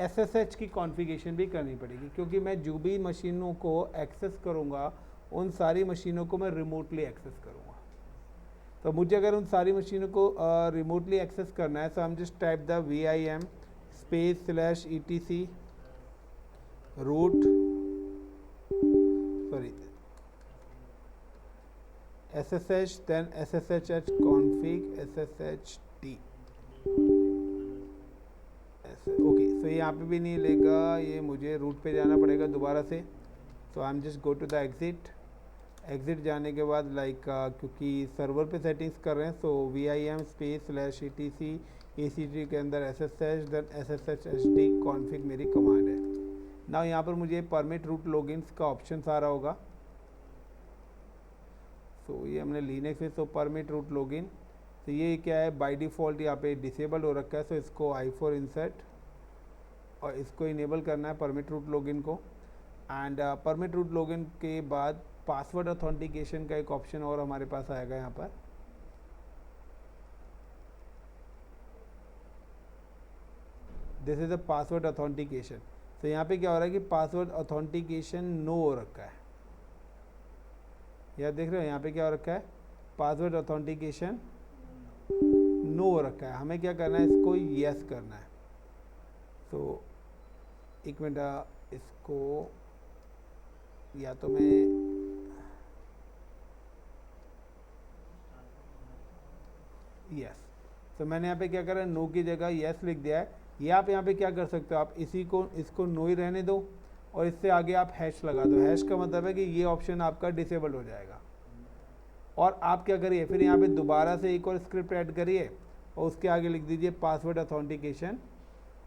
SSH की कॉन्फ़िगरेशन भी करनी पड़ेगी, क्योंकि मैं जो भी मशीनों को एक्सेस करूँगा उन सारी मशीनों को मैं रिमोटली एक्सेस करूँगा। तो मुझे अगर उन सारी मशीनों को रिमोटली एक्सेस करना है, तो हम just type the vim space /etc root, sorry SSH, then SSH config SSHD, okay. So यहाँ पे भी नहीं लेगा, ये मुझे रूट पे जाना पड़ेगा दोबारा से। तो I am just go to the exit. Exit जाने के बाद लाइक क्योंकि सर्वर पे सेटिंग्स कर रहे हैं, सो vim स्पेस /etc ACT के अंदर SSH, देन SSHD config मेरी कमांड है। ना यहाँ पर मुझे परमिट रूट लॉगिन्स का ऑप्शन आ रहा होगा। सो ये हमने लिनक्स में, सो परमिट रूट लॉगिन, तो ये क्या है, बाय डिफ़ॉल्ट यहाँ पे डिसेबल हो रखा है। सो इसको i4 इंसर्ट और इसको इनेबल करना है परमिट रूट लॉगिन को। एंड परमिट रूट लॉगिन के बाद पासवर्ड ऑथेंटिकेशन का एक ऑप्शन और हमारे पास आएगा यहाँ पर। This is a password authentication. तो यहाँ पे क्या हो रहा है कि पासवर्ड ऑथेंटिकेशन नो हो रखा है, यार देख रहे हो यहाँ पे क्या हो रखा है, पासवर्ड ऑथेंटिकेशन नो हो रखा है। हमें क्या करना है, इसको यस करना है। तो एक मिनट, इसको या तो मैं यस, तो मैंने यहाँ पे क्या करा, नो की जगह यस लिख दिया है। या आप यहाँ पे क्या कर सकते हो, आप इसको नो ही रहने दो और इससे आगे आप हैश लगा दो। हैश का मतलब है कि ये ऑप्शन आपका डिसेबल हो जाएगा। और आप क्या करिए, फिर यहाँ पे दोबारा से एक और स्क्रिप्ट ऐड करिए और उसके आगे लिख दीजिए पासवर्ड ऑथेंटिकेशन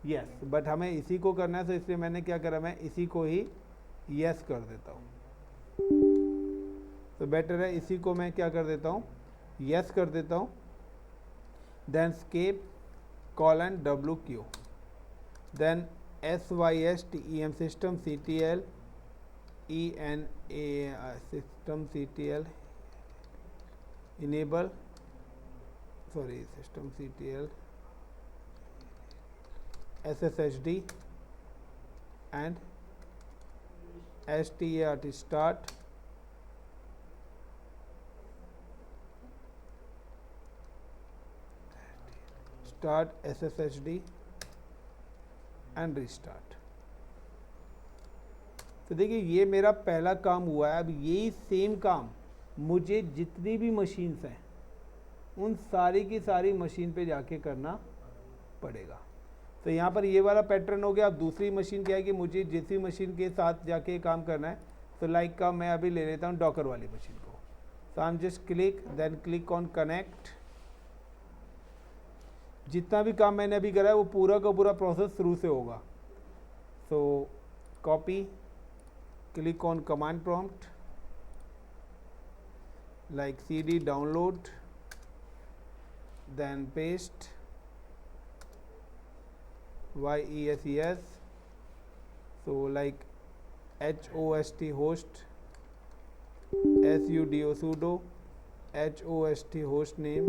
यस। बट हमें इसी को करना है, तो इसलिए मैंने क्या करा, मैं इसी को ही यस कर देता हूँ। तो बेटर है इसी को मैं क्या कर देता हूँ, यस कर देता हूँ। Then escape :WQ, then SYSTEM system CTL ENA system CTL enable, sorry system CTL SSHD and START start, start SSHD and restart. तो देखिए ये मेरा पहला काम हुआ है। अब यही सेम काम मुझे जितनी भी मशीन्स हैं उन सारी की सारी मशीन पे जाके करना पड़ेगा। तो यहाँ पर ये वाला पैटर्न हो गया। अब दूसरी मशीन क्या है कि मुझे जिस भी मशीन के साथ जाके काम करना है, तो लाइक का मैं अभी ले लेता हूँ डॉकर वाली मशीन को। तो I am just click, then click on connect. जितना भी काम मैंने अभी करा है वो पूरा का पूरा प्रोसेस शुरू से होगा। सो copy, click on command prompt like cd download, then paste yes, so like host host sudo host host name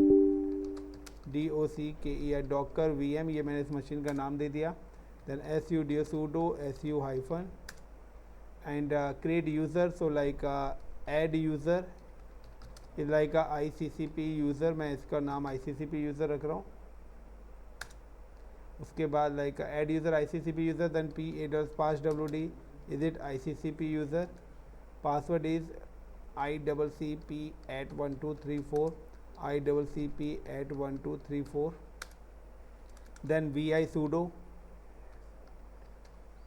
docker vm, ये मैंने इस मशीन का नाम दे दिया। then sudo su hyphen and create user, so like add user is like a ICCP user, मैं इसका नाम ICCP user रख रहा हूँ। उसके बाद like add user ICCP user, then passwd is it ICCP user, password is ICCP@1234 ICCP@1234, देन vi sudo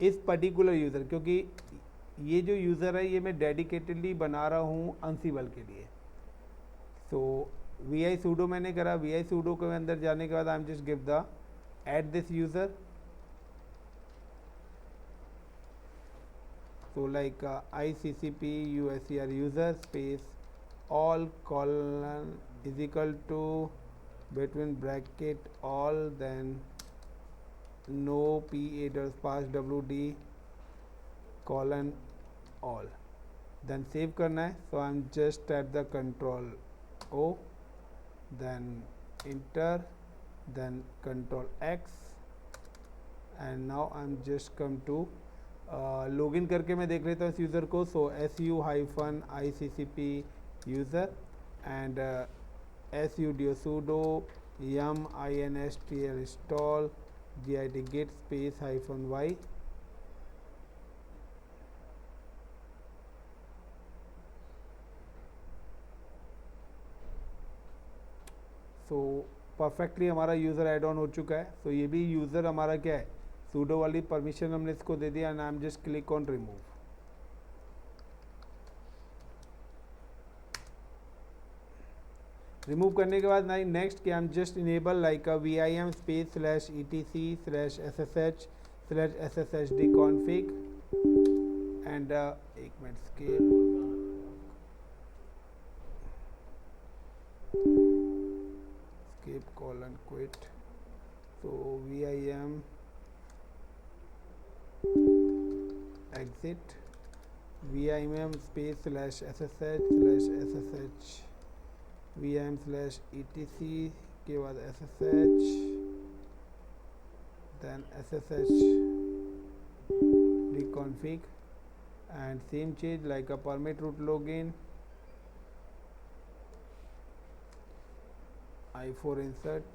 इस पर्टिकुलर यूज़र, क्योंकि ये जो यूज़र है ये मैं डेडिकेटेडली बना रहा हूँ अनसिबल के लिए। तो vi sudo मैंने करा। vi sudo के अंदर जाने के बाद आई am just give the add this user, so like ICCP USER user space all colon is equal to between bracket all, then no passwd colon all, then save करना है। so I'm just at the control O, then enter, then control X, and now I'm just come to login करके मैं देख लेता हूँ इस user को। so su-ICCP user and sudo yum install install git git space -y, so perfectly हमारा user add on हो चुका है। सो ये भी यूज़र हमारा क्या है, सूडो वाली परमिशन हमने इसको दे दिया and I am just click on remove. Remove करने के बाद नहीं नेक्स्ट कि I am just enable like vim space /etc/ssh/sshd config and एक minute escape colon quit, so vim exit vim space /ssh/ssh vim /etc के बाद ssh, then ssh deconfig and same change like a permit root login I4 insert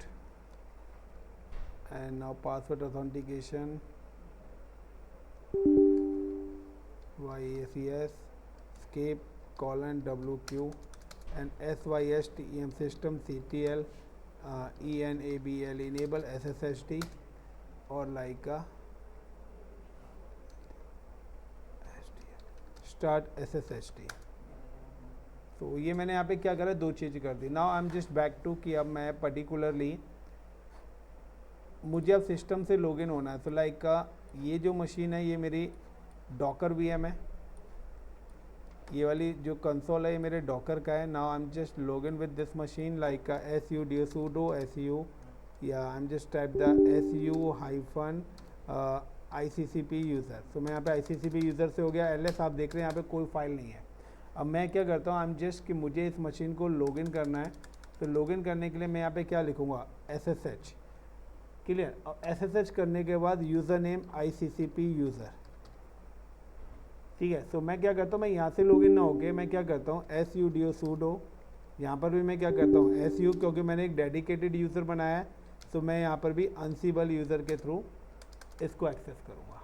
and now password authentication yes escape colon wq and system system ctl enable enable sshd or like a start sshd। तो ये मैंने यहाँ पे क्या करा, दो चीज़ कर दी। Now I am just back to कि अब मैं पर्टिकुलरली मुझे अब सिस्टम से लॉगिन होना है। तो लाइक ये जो मशीन है ये मेरी डॉकर वीएम है, ये वाली जो कंसोल है ये मेरे डॉकर का है। Now I am just login with this machine like sudo su या आई am just type the su-ICCP user. तो मैं यहाँ पे ICCP यूज़र से हो गया ls, आप देख रहे हैं यहाँ पे कोई फाइल नहीं है। अब मैं क्या करता हूँ, आई एम जस्ट कि मुझे इस मशीन को लॉगिन करना है। तो लॉगिन करने के लिए मैं यहाँ पे क्या लिखूँगा, SSH, क्लियर। और SSH करने के बाद यूज़र नेम ICCP यूज़र, ठीक है। सो मैं क्या करता हूँ, मैं यहाँ से लॉगिन ना होके मैं क्या करता हूँ sudo sudo, यहाँ पर भी मैं क्या करता हूँ su, क्योंकि मैंने एक डेडिकेटेड यूज़र बनाया है। सो मैं यहाँ पर भी अनसीबल यूज़र के थ्रू इसको एक्सेस करूँगा।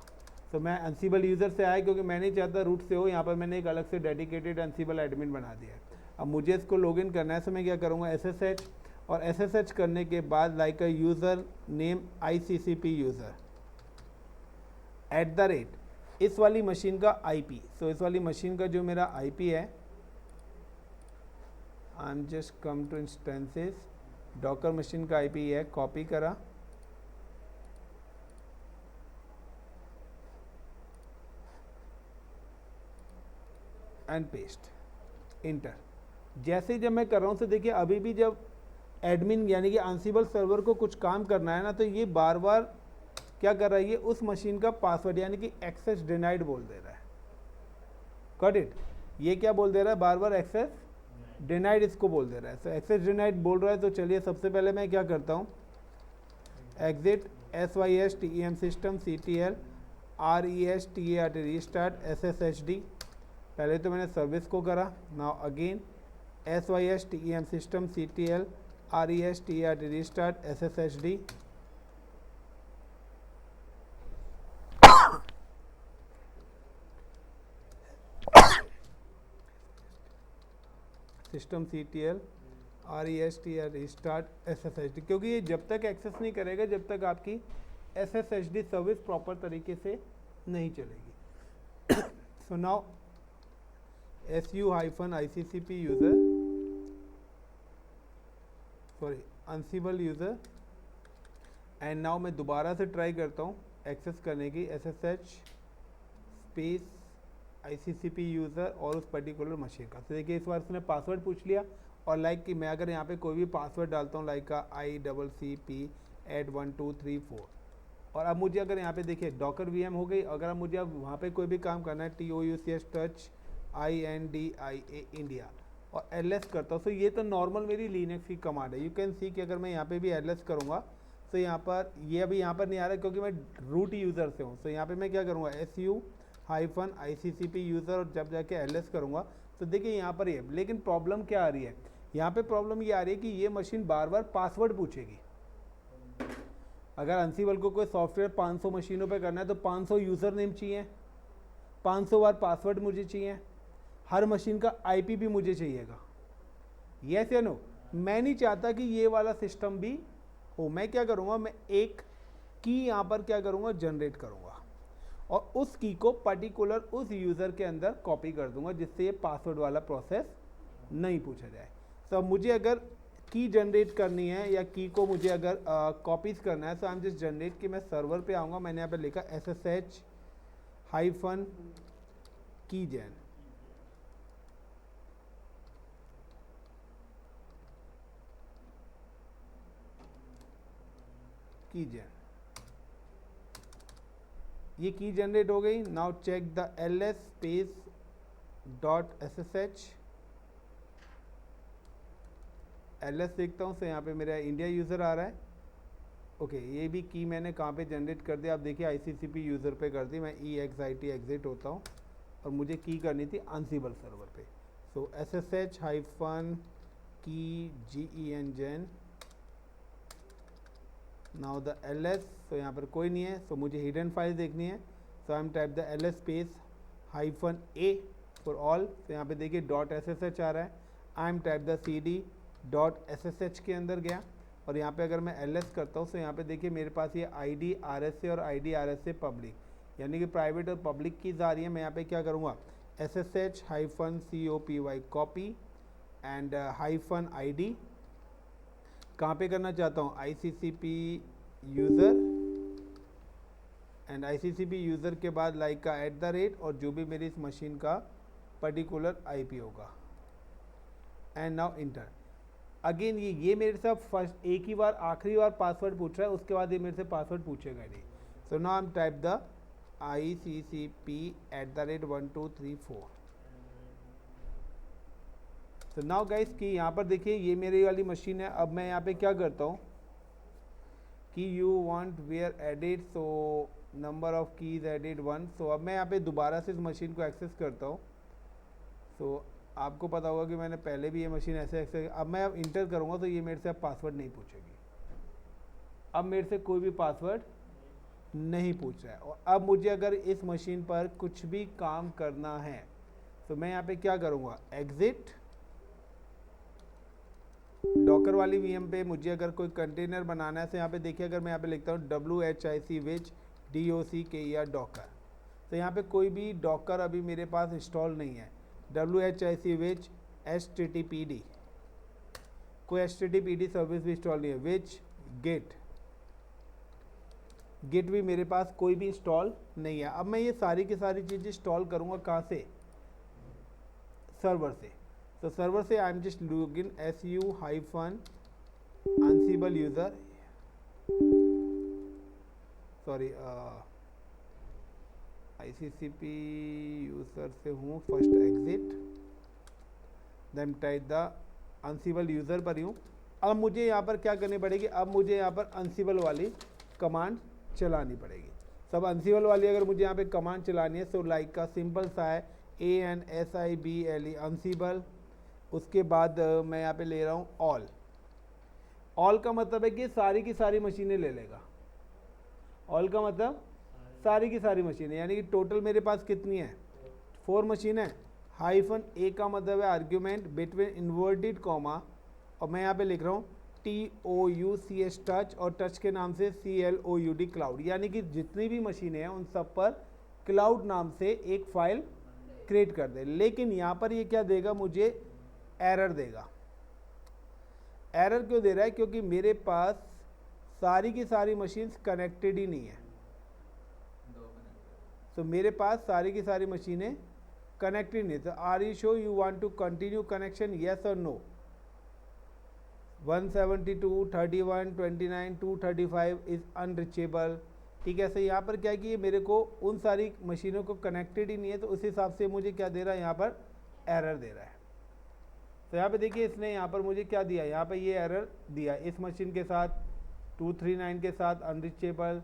तो मैं अनसीबल यूज़र से आया क्योंकि मैं नहीं चाहता रूट से हो, यहाँ पर मैंने एक अलग से डेडिकेटेड अनसीबल एडमिन बना दिया है। अब मुझे इसको लॉगिन करना है, तो मैं क्या करूँगा SSH, और SSH करने के बाद लाइक अ यूज़र नेम ICCP यूज़र @ इस वाली मशीन का IP। सो इस वाली मशीन का जो मेरा IP है, I am just come two instances, Docker machine का IP है, कॉपी करा, एंड पेस्ट, इंटर। जैसे ही जब मैं कर रहा हूँ, तो देखिए अभी भी जब एडमिन यानी कि अनसिबल सर्वर को कुछ काम करना है ना, तो ये बार बार क्या कर रहा है, ये उस मशीन का पासवर्ड यानी कि एक्सेस डिनाइड बोल दे रहा है। Got it? ये क्या बोल दे रहा है, बार बार एक्सेस डिनाइड इसको बोल दे रहा है। तो एक्सेस डिनाइड बोल रहा है, तो चलिए सबसे पहले मैं क्या करता हूँ, exit SYSTEM system CTL RESTART restart SSHD। पहले तो मैंने सर्विस को करा, now again SYSTEM system CTL RESTART restart SSHD। System CTL RESTART restart SSHD, क्योंकि ये जब तक एक्सेस नहीं करेगा जब तक आपकी SSHD सर्विस प्रॉपर तरीके से नहीं चलेगी। So now su-ICCP user, sorry ansible user, and now मैं दोबारा से ट्राई करता हूँ एक्सेस करने की, SSH स्पेस ICCP यूज़र और उस पर्टिकुलर मशीन का। तो देखिए इस बार उसने पासवर्ड पूछ लिया, और लाइक कि मैं अगर यहाँ पे कोई भी पासवर्ड डालता हूँ लाइक का ICCP@1234, और अब मुझे अगर यहाँ पे देखिए डॉकर VM हो गई, अगर मुझे अब वहाँ पे कोई भी काम करना है TOUCH टच INDIA इंडिया और LS करता हूँ, तो ये तो नॉर्मल मेरी लिनक्स की कमांड है। यू कैन सी कि अगर मैं यहाँ पे भी LS करूँगा तो यहाँ पर ये अभी यहाँ पर नहीं आ रहा क्योंकि मैं रूट यूज़र से हूँ। तो यहाँ पे मैं क्या करूँगा su-ICCP यूज़र, और जब जाके LS करूँगा तो देखिए यहाँ पर ये, लेकिन प्रॉब्लम क्या आ रही है, यहाँ पे प्रॉब्लम ये आ रही है कि ये मशीन बार बार पासवर्ड पूछेगी। अगर अनसिबल को कोई सॉफ्टवेयर 500 मशीनों पे करना है तो 500 यूज़र नेम चाहिए, 500 बार पासवर्ड मुझे चाहिए, हर मशीन का IP भी मुझे चाहिएगा। यस या नो? मैं नहीं चाहता कि ये वाला सिस्टम भी हो। मैं क्या करूँगा, मैं एक की यहाँ पर क्या करूँगा, जनरेट करूँगा, और उस की को पर्टिकुलर उस यूज़र के अंदर कॉपी कर दूंगा, जिससे ये पासवर्ड वाला प्रोसेस नहीं पूछा जाए। तो मुझे अगर की जनरेट करनी है या की को मुझे अगर कॉपीज करना है, तो आई एम जस्ट जनरेट कि मैं सर्वर पे आऊँगा, मैंने यहाँ पे लिखा SSH-keygen, कीजन, ये की जनरेट हो गई। Now check the LS space .ssh, LS देखता हूँ, तो यहाँ पे मेरा इंडिया यूज़र आ रहा है। ओके, ये भी की मैंने कहाँ पे जनरेट कर दिया, आप देखिए ICCP यूज़र पे कर दी। मैं EXIT एग्जिट होता हूँ, और मुझे की करनी थी अनसिबल सर्वर पे। सो SSH-keygen, नाउ द LS, तो यहाँ पर कोई नहीं है, तो मुझे हिडन फाइल देखनी है। So I am type the LS space -a for all, तो यहाँ पे देखिए .ssh आ रहा है। I am type the CD .ssh के अंदर गया, और यहाँ पे अगर मैं LS करता हूँ, तो यहाँ पे देखिए मेरे पास ये ID RSA और ID RSA पब्लिक, यानी कि प्राइवेट और पब्लिक कीज आ रही है। मैं यहाँ पे क्या करूँगा, SSH-copy कॉपी एंड -ID कहाँ पे करना चाहता हूँ, ICCP user, and ICCP user के बाद लाइक का @ और जो भी मेरी इस मशीन का पर्टिकुलर IP होगा, एंड नाउ इंटर। अगेन ये मेरे से फर्स्ट एक ही बार आखिरी बार पासवर्ड पूछ रहा है, उसके बाद ये मेरे से पासवर्ड पूछेगा नहीं। सो now I am type the ICCP@1234। तो नाउ गाइस कि यहाँ पर देखिए ये मेरी वाली मशीन है। अब मैं यहाँ पे क्या करता हूँ, key you want where edit, so number of keys edit 1। सो अब मैं यहाँ पे दोबारा से इस मशीन को एक्सेस करता हूँ। सो आपको पता होगा कि मैंने पहले भी ये मशीन ऐसे एक्सेस, अब मैं अब इंटर करूँगा तो ये मेरे से अब पासवर्ड नहीं पूछेगी। अब मेरे से कोई भी पासवर्ड नहीं पूछ रहा है। और अब मुझे अगर इस मशीन पर कुछ भी काम करना है तो मैं यहाँ पे क्या करूँगा, एग्जिट। डॉकर वाली वीएम पे मुझे अगर कोई कंटेनर बनाना है तो यहाँ पे देखिए, अगर मैं यहाँ पे लिखता हूँ WHIC विच DOCKER डॉकर, तो यहाँ पे कोई भी डॉकर अभी मेरे पास इंस्टॉल नहीं है। WHIC विच HTTPD, कोई HTTPD सर्विस भी इंस्टॉल नहीं है। विच गिट भी मेरे पास कोई भी इंस्टॉल नहीं है। अब मैं ये सारी की सारी चीज़ें इंस्टॉल करूँगा कहाँ से, सर्वर से। तो सर्वर से I am just login su-ansible user, sorry ICCP user से हूँ, first exit, then type the Ansible user पर हूँ। अब मुझे यहाँ पर क्या करनी पड़ेगी, अब मुझे यहाँ पर Ansible वाली कमांड चलानी पड़ेगी। सब Ansible वाली अगर मुझे यहाँ पे कमांड चलानी है तो लाइक का सिंपल सा है ANSIBLE Ansible। उसके बाद मैं यहाँ पे ले रहा हूँ ऑल का मतलब है कि सारी की सारी मशीनें ले लेगा। ऑल का मतलब सारी की सारी मशीनें, यानी कि टोटल मेरे पास कितनी है, 4 मशीन है। -A का मतलब है आर्ग्यूमेंट बिटवीन इन्वर्टेड कॉमा, और मैं यहाँ पे लिख रहा हूँ TOUCH टच, और टच के नाम से CLOUD क्लाउड, यानी कि जितनी भी मशीनें हैं उन सब पर क्लाउड नाम से एक फाइल क्रिएट कर दे। लेकिन यहाँ पर ये क्या देगा, मुझे एरर देगा। एरर क्यों दे रहा है, क्योंकि मेरे पास सारी की सारी मशीन्स कनेक्टेड ही नहीं है। तो मेरे पास सारी की सारी मशीनें कनेक्टेड नहीं। तो are you sure you want to continue connection, yes और नो। 172, 31, 29, 235 is unreachable. ठीक है, सही। यहाँ पर क्या है कि ये मेरे को उन सारी मशीनों को कनेक्टेड ही नहीं है, तो उस हिसाब से मुझे क्या दे रहा है, यहाँ पर एरर दे रहा है। तो यहाँ पे देखिए इसने यहाँ पर मुझे क्या दिया, यहाँ पे ये एरर दिया, इस मशीन के साथ 239 के साथ अनरिचेबल,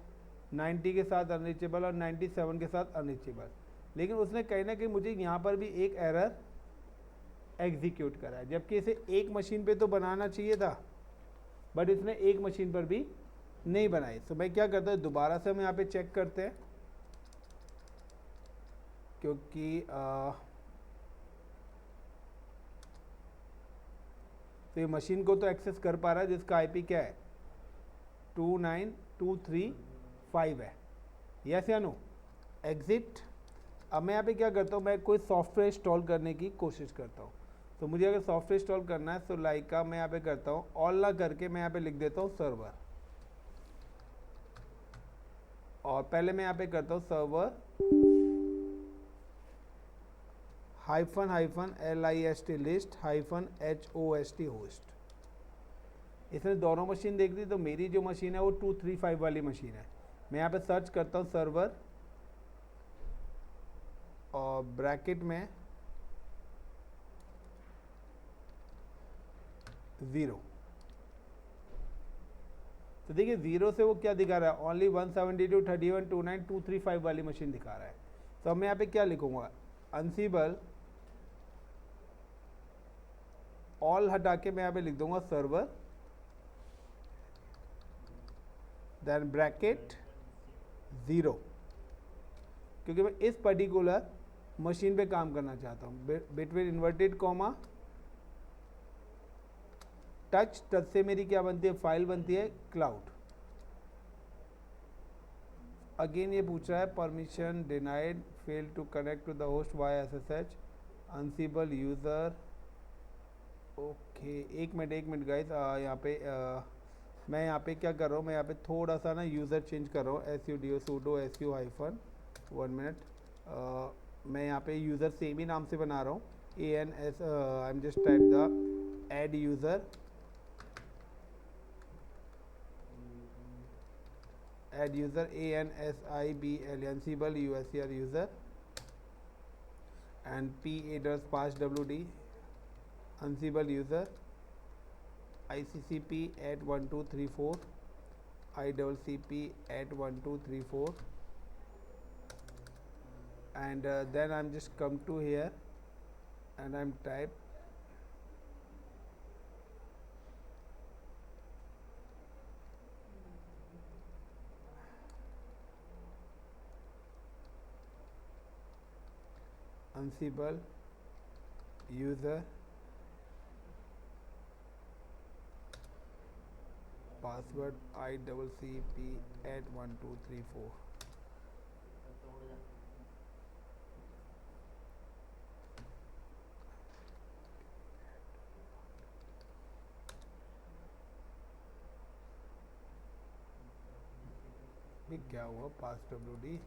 90 के साथ अनरिचेबल और 97 के साथ अनरिचेबल। लेकिन उसने कहीं ना कहीं मुझे यहाँ पर भी एक एरर एग्जीक्यूट करा है, जबकि इसे एक मशीन पे तो बनाना चाहिए था, बट इसने एक मशीन पर भी नहीं बनाई। तो मैं क्या करता हूँ, दोबारा से हम यहाँ पे चेक करते हैं, क्योंकि तो ये मशीन को तो एक्सेस कर पा रहा है जिसका आईपी क्या है 29235 है, यस या नो। एग्जिट। अब मैं यहाँ पे क्या करता हूँ, मैं कोई सॉफ्टवेयर इंस्टॉल करने की कोशिश करता हूँ। तो मुझे अगर सॉफ्टवेयर इंस्टॉल करना है तो लाइक का मैं यहाँ पे करता हूँ ऑल ना करके मैं यहाँ पे लिख देता हूँ सर्वर, और पहले मैं यहाँ पे करता हूँ server -list list -host host. इसने दोनों मशीन देख ली, तो मेरी जो मशीन है वो 235 वाली मशीन है। मैं यहाँ पे सर्च करता हूँ सर्वर, और ब्रैकेट में 0। तो देखिए 0 से वो क्या दिखा रहा है, ओनली 172, 31, 29, 235 वाली मशीन दिखा रहा है। तो अब मैं यहाँ पे क्या लिखूंगा, Ansible ऑल हटा के मैं यहाँ पे लिख दूंगा सर्वर, देन ब्रैकेट 0, क्योंकि मैं इस पर्टिकुलर मशीन पे काम करना चाहता हूँ। Between inverted comma touch, touch से मेरी क्या बनती है, फाइल बनती है क्लाउड। अगेन ये पूछ रहा है permission denied, fail to connect to the host via SSH, Ansible user. Okay, एक मिनट गाइस, यहाँ पे मैं यहाँ पे क्या कर रहा हूँ, मैं यहाँ पे थोड़ा सा ना यूज़र चेंज कर रहा हूँ, sudo su हाइफन 1 मिनट। मैं यहाँ पे यूज़र सेम ही नाम से बना रहा हूँ, ANS I am just type the add user, add user ANSIBLE Ansible USER user, and p-address pass wd Ansible user ICCP@1234 ICCP@1234 and then I'm just come to here and I'm type Ansible user password ICCP@1234. ये क्या हुआ पास WD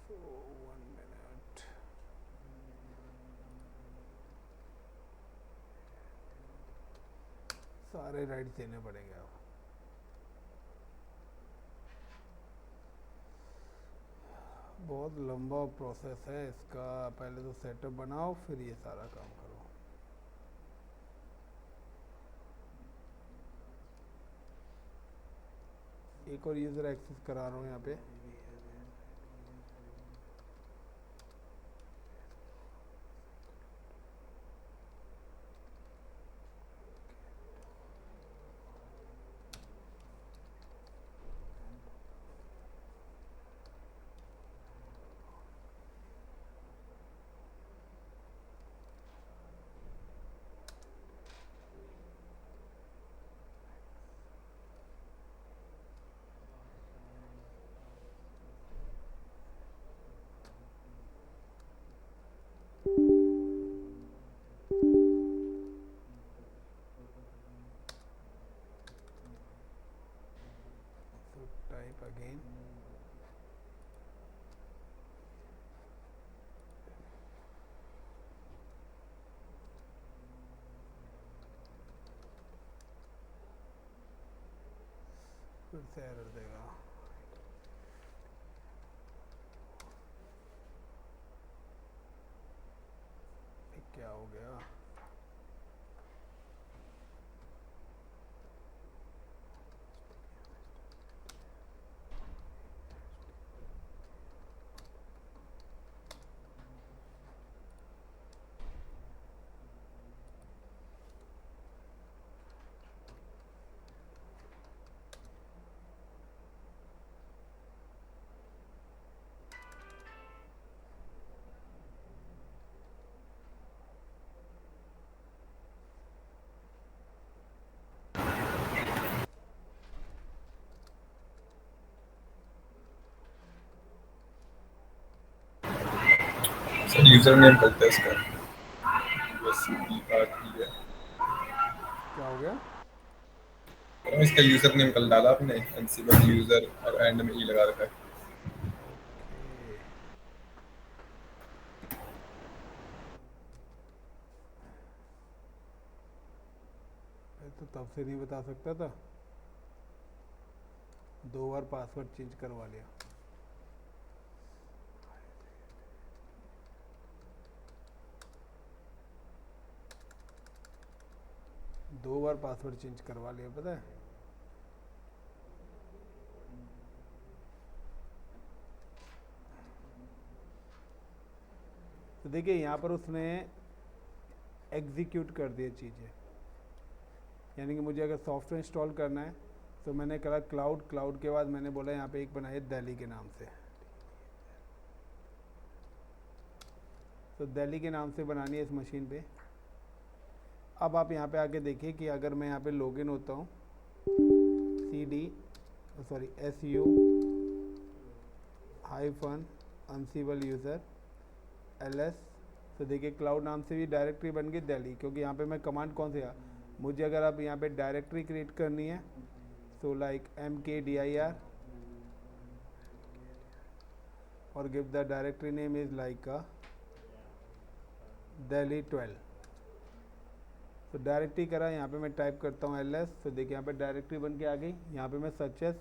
so 1 minute सारे rights देने पड़ेंगे अब बहुत लंबा process है इसका पहले तो सेटअप बनाओ फिर ये सारा काम करो एक और यूज़र एक्सेस करा रहा हूँ यहाँ पे so type again फिर से एरर देगा ये क्या हो गया सर यूजर नेम करते हैं इसका बस ये बात ही है क्या हो गया और इसका यूजर नेम कल डाला आपने Ansible यूजर और एंड में ई लगा रखा है ओके मैं तो तब से नहीं बता सकता था 2 बार पासवर्ड चेंज करवा लिया दो बार पासवर्ड चेंज करवा लिया पता है तो देखिए यहाँ पर उसने एग्जीक्यूट कर दिया चीज़ें यानी कि मुझे अगर सॉफ्टवेयर इंस्टॉल करना है तो मैंने करा क्लाउड के बाद मैंने बोला यहाँ पे एक बनाया दिल्ली के नाम से तो दिल्ली के नाम से बनानी है इस मशीन पे अब आप यहाँ पे आके देखिए कि अगर मैं यहाँ पे लॉगिन होता हूँ SU -Ansible यूज़र LS तो देखिए क्लाउड नाम से भी डायरेक्टरी बन गई दिल्ली क्योंकि यहाँ पे मैं कमांड कौन से मुझे अगर आप यहाँ पे डायरेक्टरी क्रिएट करनी है तो लाइक mkdir और give the directory name is like Delhi 12। तो डायरेक्टरी करा, यहाँ पे मैं टाइप करता हूँ ls, तो देखिए यहाँ पे डायरेक्टरी बन के आ गई। यहाँ पे मैं सर्च एस,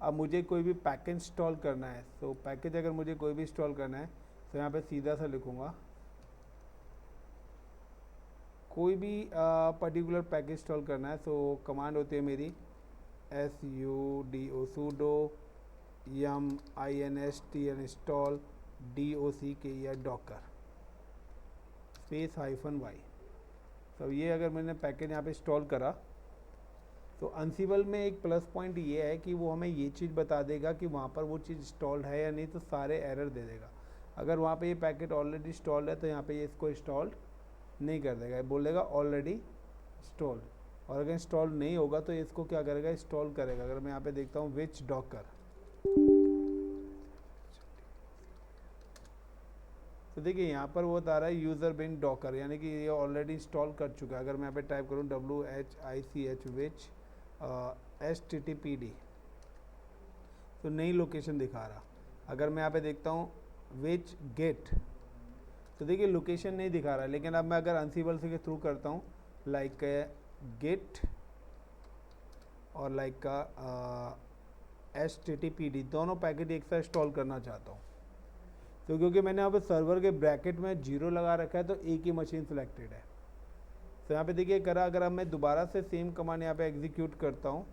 अब मुझे कोई भी पैकेज इंस्टॉल करना है, तो पैकेज अगर मुझे कोई भी इंस्टॉल करना है तो यहाँ पे सीधा सा लिखूँगा कोई भी पर्टिकुलर पैकेज इंस्टॉल करना है। तो कमांड होती है मेरी sudo yum install docker space -y। तो ये अगर मैंने पैकेज यहाँ पे इंस्टॉल करा तो अनसिबल में एक प्लस पॉइंट ये है कि वो हमें ये चीज़ बता देगा कि वहाँ पर वो चीज़ इंस्टॉल्ड है या नहीं, तो सारे एरर दे देगा। अगर वहाँ पे ये पैकेट ऑलरेडी इंस्टॉल्ड है तो यहाँ पे ये इसको इंस्टॉल्ड नहीं कर देगा, बोलेगा ऑलरेडी इंस्टॉल्ड। और अगर इंस्टॉल नहीं होगा तो इसको क्या करेगा, इंस्टॉल करेगा। अगर मैं यहाँ पे देखता हूँ विच डॉकर, तो देखिए यहाँ पर वो बता रहा है यूज़र बिन डॉकर, यानी कि ये ऑलरेडी इंस्टॉल कर चुका है। अगर मैं यहाँ पे टाइप करूँ WHICH विच HTTPD, तो नई लोकेशन दिखा रहा। अगर मैं यहाँ पे देखता हूँ विच गेट, तो देखिए लोकेशन नहीं दिखा रहा। लेकिन अब मैं अगर अनसिबल से के थ्रू करता हूँ लाइक गेट और लाइक का HTTPD, दोनों पैकेट एक साथ इंस्टॉल करना चाहता हूँ, तो क्योंकि मैंने यहाँ पे सर्वर के ब्रैकेट में 0 लगा रखा है तो एक ही मशीन सिलेक्टेड है। तो यहाँ पे देखिए करा, अगर अब मैं दोबारा से सेम कमांड यहाँ पे एग्जीक्यूट करता हूँ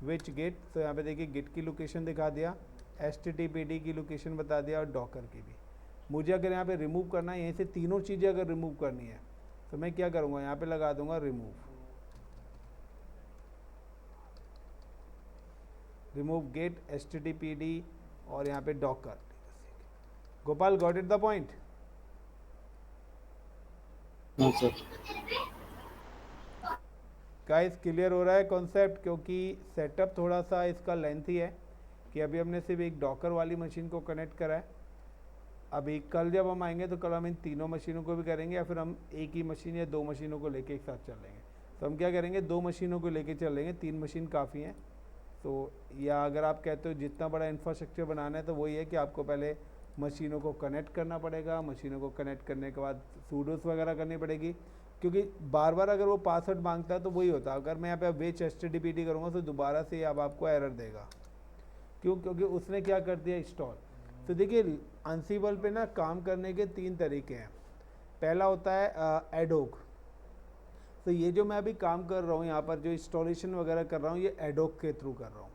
विच गेट, तो यहाँ पे देखिए गेट की लोकेशन दिखा दिया, HTTPD की लोकेशन बता दिया और डॉकर की भी। मुझे अगर यहाँ पे रिमूव करना है, यहीं से तीनों चीज़ें अगर रिमूव करनी है तो मैं क्या करूँगा, यहाँ पे लगा दूंगा रिमूव गेट HTTPD और यहाँ पे Docker. Gopal, got it the point? हाँ सर। गाइस क्लियर हो रहा है कॉन्सेप्ट? क्योंकि सेटअप थोड़ा सा इसका लेंथी है कि अभी हमने सिर्फ एक डॉकर वाली मशीन को कनेक्ट करा है। अभी कल जब हम आएंगे तो कल हम इन तीनों मशीनों को भी करेंगे, या फिर हम एक ही मशीन या 2 मशीनों को लेके एक साथ चलेंगे। तो हम क्या करेंगे, 2 मशीनों को लेके चलेंगे, 3 मशीन काफ़ी हैं। तो या अगर आप कहते हो जितना बड़ा इंफ्रास्ट्रक्चर बनाना है तो वही है कि आपको पहले मशीनों को कनेक्ट करना पड़ेगा, मशीनों को कनेक्ट करने के बाद सूडोस वगैरह करनी पड़ेगी, क्योंकि बार बार अगर वो पासवर्ड मांगता है तो वही होता है। अगर मैं यहाँ पे विच HTTPD करूँगा तो दोबारा से अब आपको एरर देगा, क्यों? क्योंकि उसने क्या कर दिया, इंस्टॉल। तो देखिए अनसिबल पे ना काम करने के 3 तरीके हैं। पहला होता है एडोक। तो ये जो मैं अभी काम कर रहा हूँ यहाँ पर, जो इंस्टॉलेशन वगैरह कर रहा हूँ, ये एडोक के थ्रू कर रहा हूँ,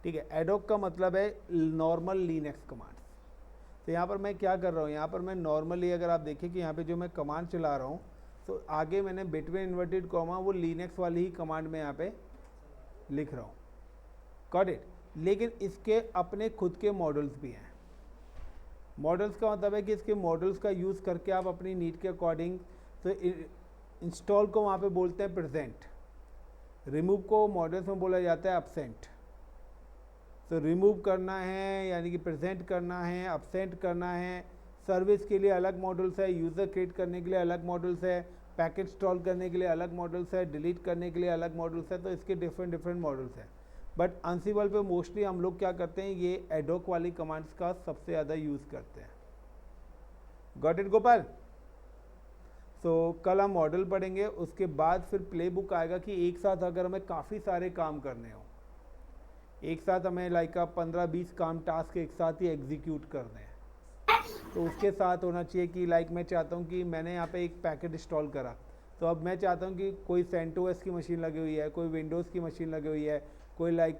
ठीक है। एडोक का मतलब है नॉर्मल लिनक्स कमांड्स। तो यहाँ पर मैं क्या कर रहा हूँ, यहाँ पर मैं नॉर्मली अगर आप देखिए कि यहाँ पे जो मैं कमांड चला रहा हूँ तो आगे मैंने बिटवीन इन्वर्टेड कॉमा वो लिनक्स वाली ही कमांड में यहाँ पे लिख रहा हूँ, गॉट इट। लेकिन इसके अपने खुद के मॉडल्स भी हैं। मॉडल्स का मतलब है कि इसके मॉडल्स का यूज़ करके आप अपनी नीड के अकॉर्डिंग, तो इंस्टॉल को वहाँ पे बोलते हैं प्रेजेंट, रिमूव को मॉडल्स में बोला जाता है अपसेंट। तो रिमूव करना है यानी कि प्रेजेंट करना है, अपसेंट करना है। सर्विस के लिए अलग मॉडल्स है, यूज़र क्रिएट करने के लिए अलग मॉडल्स है, पैकेट इंस्टॉल करने के लिए अलग मॉडल्स है, डिलीट करने के लिए अलग मॉडल्स है। तो इसके डिफरेंट मॉडल्स हैं। बट अनसिबल पे मोस्टली हम लोग क्या करते हैं, ये एडोक वाली कमांड्स का सबसे ज़्यादा यूज़ करते हैं। Got it Gopal? तो कल हम मॉडल पढ़ेंगे, उसके बाद फिर प्ले बुक आएगा कि एक साथ अगर हमें काफ़ी सारे काम करने हो, एक साथ हमें लाइक 15-20 काम टास्क एक साथ ही एग्जीक्यूट करने हैं, तो उसके साथ होना चाहिए कि लाइक मैं चाहता हूँ कि मैंने यहाँ पे एक पैकेट इंस्टॉल करा, तो अब मैं चाहता हूँ कि कोई सेंटोस की मशीन लगी हुई है, कोई विंडोज़ की मशीन लगी हुई है, कोई लाइक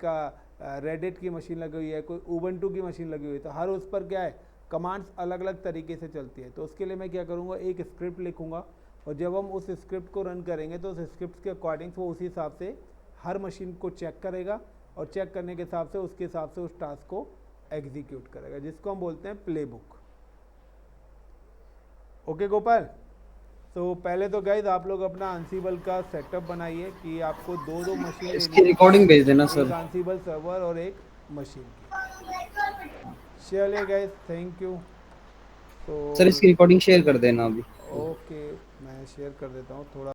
रेडिट की मशीन लगी हुई है, कोई उबंटू की मशीन लगी हुई है। तो हर उस पर क्या है, कमांड्स अलग अलग तरीके से चलती है। तो उसके लिए मैं क्या करूँगा, एक स्क्रिप्ट लिखूँगा, और जब हम उस स्क्रिप्ट को रन करेंगे तो उस स्क्रिप्ट के अकॉर्डिंग वो उसी हिसाब से हर मशीन को चेक करेगा, और चेक करने के हिसाब से उसके हिसाब से उस टास्क को एग्जीक्यूट करेगा, जिसको हम बोलते हैं प्ले बुक। ओके गोपाल? तो पहले तो गाइज आप लोग अपना अनसिबल का सेटअप बनाइए कि आपको 2 मशीन, इसकी रिकॉर्डिंग भेज देना सर, एक अनसिबल सर्वर और एक मशीन की। चलिए गाइज, थैंक यू। तो सर इसकी रिकॉर्डिंग शेयर कर देना अभी। ओके, मैं शेयर कर देता हूँ थोड़ा।